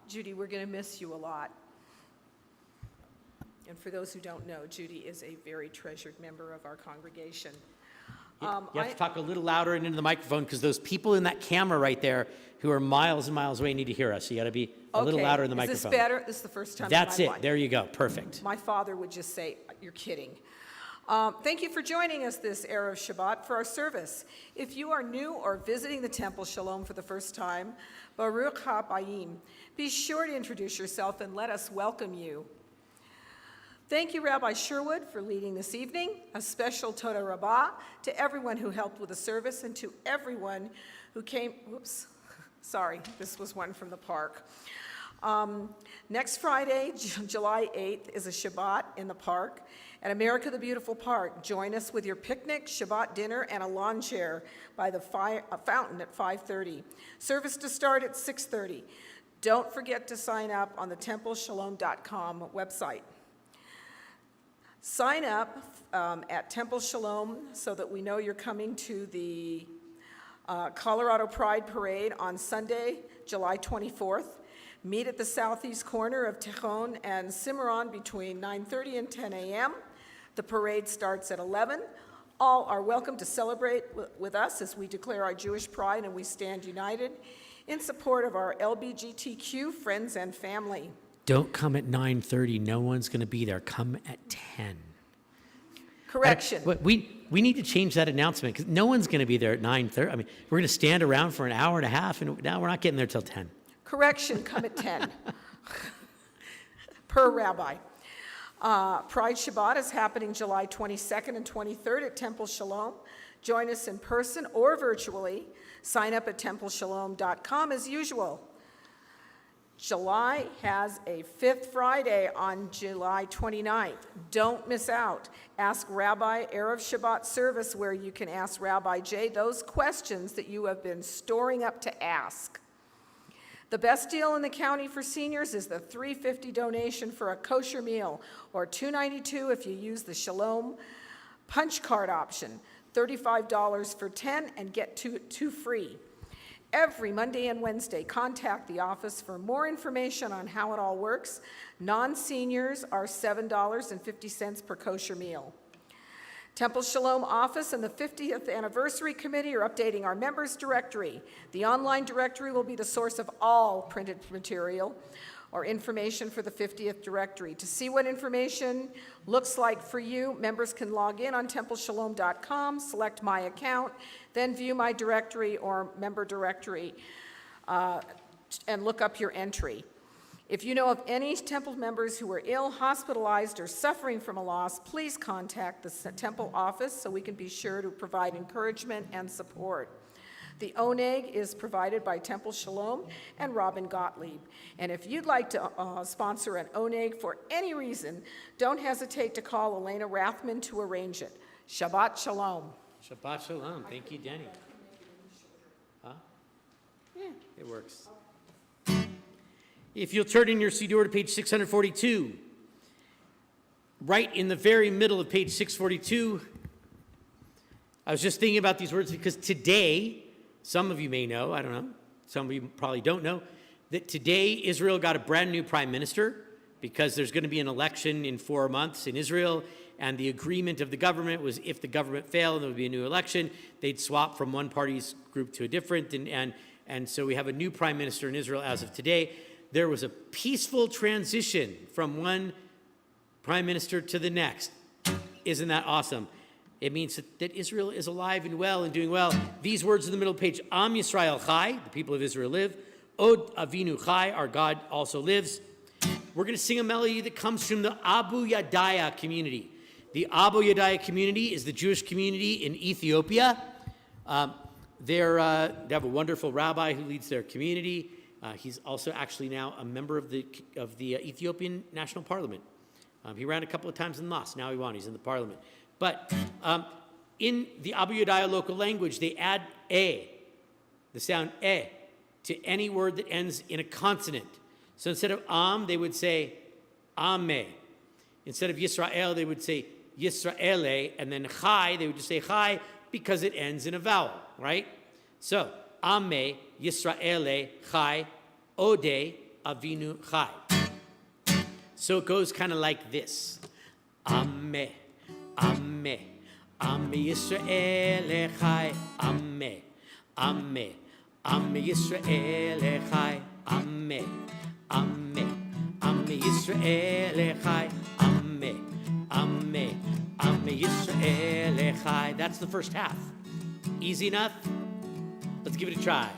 Judy, we're going to miss you a lot. And for those who don't know, Judy is a very treasured member of our congregation. You have to talk a little louder and into the microphone because those people in that camera right there who are miles and miles away need to hear us. So you got to be a little louder in the microphone. Is this better? This is the first time That's in it. my life. There you go. Perfect. My father would just say, "You're kidding." Thank you for joining us this Erev Shabbat for our service. If you are new or visiting the Temple Shalom for the first time, Baruch HaBayim, be sure to introduce yourself and let us welcome you. Thank you, Rabbi Sherwood, for leading this evening. A special Toda Rabbah to everyone who helped with the service and to everyone who came. Whoops, sorry, this was one from the park. Next Friday, July 8th, is a Shabbat in the park at America the Beautiful Park. Join us with your picnic, Shabbat dinner, and a lawn chair by the fountain at 5:30. Service to start at 6:30. Don't forget to sign up on the templeshalom.com website. Sign up at Temple Shalom so that we know you're coming to the Colorado Pride Parade on Sunday, July 24th. Meet at the southeast corner of Tejon and Cimarron between 9:30 and 10 a.m. The parade starts at 11. All are welcome to celebrate with us as we declare our Jewish pride and we stand united in support of our LGBTQ friends and family. Don't come at 9:30. No one's going to be there. Come at 10. Correction. We need to change that announcement because no one's going to be there at 9:30. I mean, we're going to stand around for an hour and a half, and now we're not getting there till 10. Correction, come at 10. Per rabbi. Pride Shabbat is happening July 22nd and 23rd at Temple Shalom. Join us in person or virtually. Sign up at templeshalom.com as usual. July has a fifth Friday on July 29th. Don't miss out. Ask Rabbi Erev Shabbat service where you can ask Rabbi Jay those questions that you have been storing up to ask. The best deal in the county for seniors is the $3.50 donation for a kosher meal, or $2.92 if you use the Shalom punch card option, $35 for 10 and get two free. Every Monday and Wednesday, contact the office for more information on how it all works. Non-seniors are $7.50 per kosher meal. Temple Shalom office and the 50th Anniversary Committee are updating our members directory. The online directory will be the source of all printed material or information for the 50th directory. To see what information looks like for you, members can log in on templeshalom.com, select My Account, then view My Directory or Member Directory, and look up your entry. If you know of any Temple members who are ill, hospitalized, or suffering from a loss, please contact the Temple office so we can be sure to provide encouragement and support. The oneg is provided by Temple Shalom and Robin Gottlieb. And if you'd like to sponsor an oneg for any reason, don't hesitate to call Elena Rathman to arrange it. Shabbat Shalom. Shabbat Shalom. Thank you, Denny. It works. If you'll turn in your CD to page 642, right in the very middle of page 642, I was just thinking about these words because today, some of you may know, I don't know, some of you probably don't know, that today Israel got a brand new prime minister because there's going to be an election in 4 months in Israel, and the agreement of the government was if the government failed and there would be a new election, they'd swap from one party's group to a different, and so we have a new prime minister in Israel as of today. There was a peaceful transition from one prime minister to the next. Isn't that awesome? It means that Israel is alive and well and doing well. These words in the middle of the page, Am Yisrael Chai, the people of Israel live. Od Avinu Chai, our God also lives. We're going to sing a melody that comes from the Abu Yadaya community. The Abu Yadaya community is the Jewish community in Ethiopia. They have a wonderful rabbi who leads their community. He's also actually now a member of the Ethiopian National Parliament. He ran a couple of times and lost. Now he won. He's in the parliament. But in the Abu Yadaya local language, they add the sound to any word that ends in a consonant. So instead of am, they would say ame. Instead of Yisrael, they would say Yisraele. And then chai, they would just say chai because it ends in a vowel, right? So ame, Yisraele, chai, ode, avinu, chai. So it goes kind of like this. Ame, ame, ame Yisrael chai, ame, ame, ame Yisrael chai, ame, ame, ame Yisrael chai, ame, ame, ame Yisrael chai. That's the first half. Easy enough? Let's give it a try.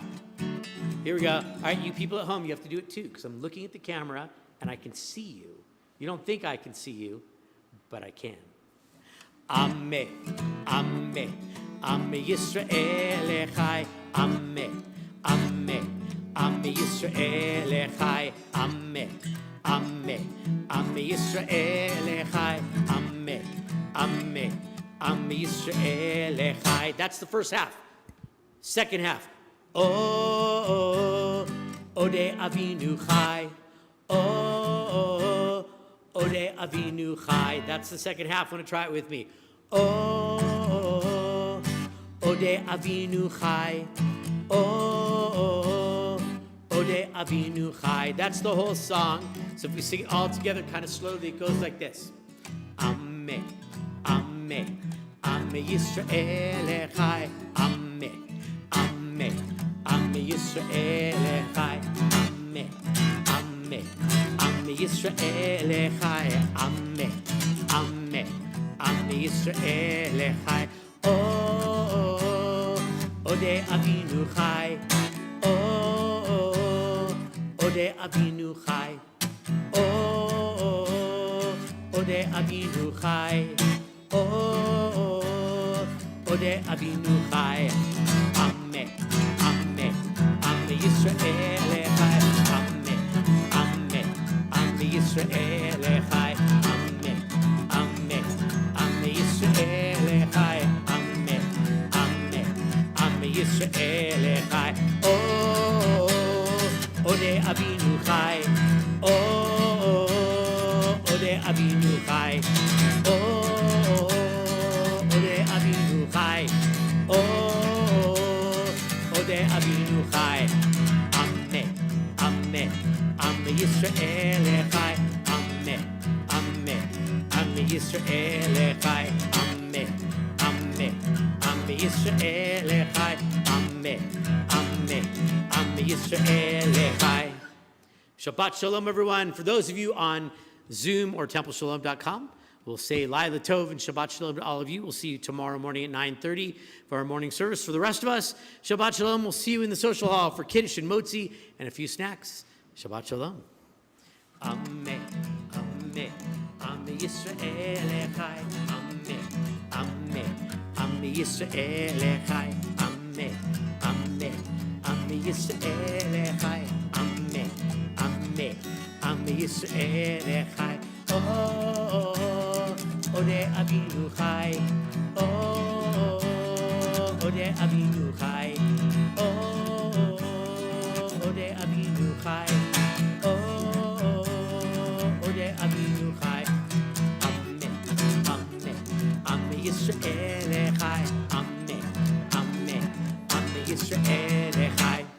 Here we go. All right, you people at home, you have to do it too, because I'm looking at the camera and I can see you. You don't think I can see you, but I can. Ame, ame, ame Yisrael chai, ame, ame, ame Yisrael chai, ame, ame, ame Yisrael chai, ame, ame, ame Yisrael chai. That's the first half. Second half. Oh, ode avinu chai. Oh, ode avinu chai. That's the second half. Want to try it with me? Oh, ode avinu chai. Oh, ode avinu chai. That's the whole song. So if we sing it all together kind of slowly, it goes like this. Ame, ame, ame Yisrael chai. Ame, ame, ame Yisrael chai. Ame, ame, ame Yisrael chai. Ame, ame, ame Yisrael chai. Oh, ode avinu chai. Oh, ode avinu chai. Oh, ode avinu chai. Oh, ode avinu chai. Ame, ame, ame Yisrael chai. Ame, ame, ame Yisrael chai. Ame, ame, ame Yisrael chai. Ame, ame, ame Yisrael chai. Oh, ode avinu chai. Oh, ode avinu chai. Oh, ode avinu chai. Oh, ode avinu chai. Ame, ame, ame Yisrael chai. Ame, ame, ame Yisrael chai. Ame, ame, ame Yisrael chai. Ame, ame, ame Yisrael chai. Shabbat Shalom, everyone. For those of you on Zoom or TempleShalom.com, we'll say Laila Tov and Shabbat Shalom to all of you. We'll see you tomorrow morning at 9:30 for our morning service. For the rest of us, Shabbat Shalom. We'll see you in the social hall for Kiddush and Motzi and a few snacks. Shabbat Shalom. Amen. Amen. Amen. Yisrael Chai. Amen. Amen. Amen. Yisrael Chai. Amen. Amen. Amen. Yisrael Chai. Amen. Amen. Amen. Yisrael Chai. Oh, ode avinu chai. Oh, ode avinu chai. Oh, Melech Chai.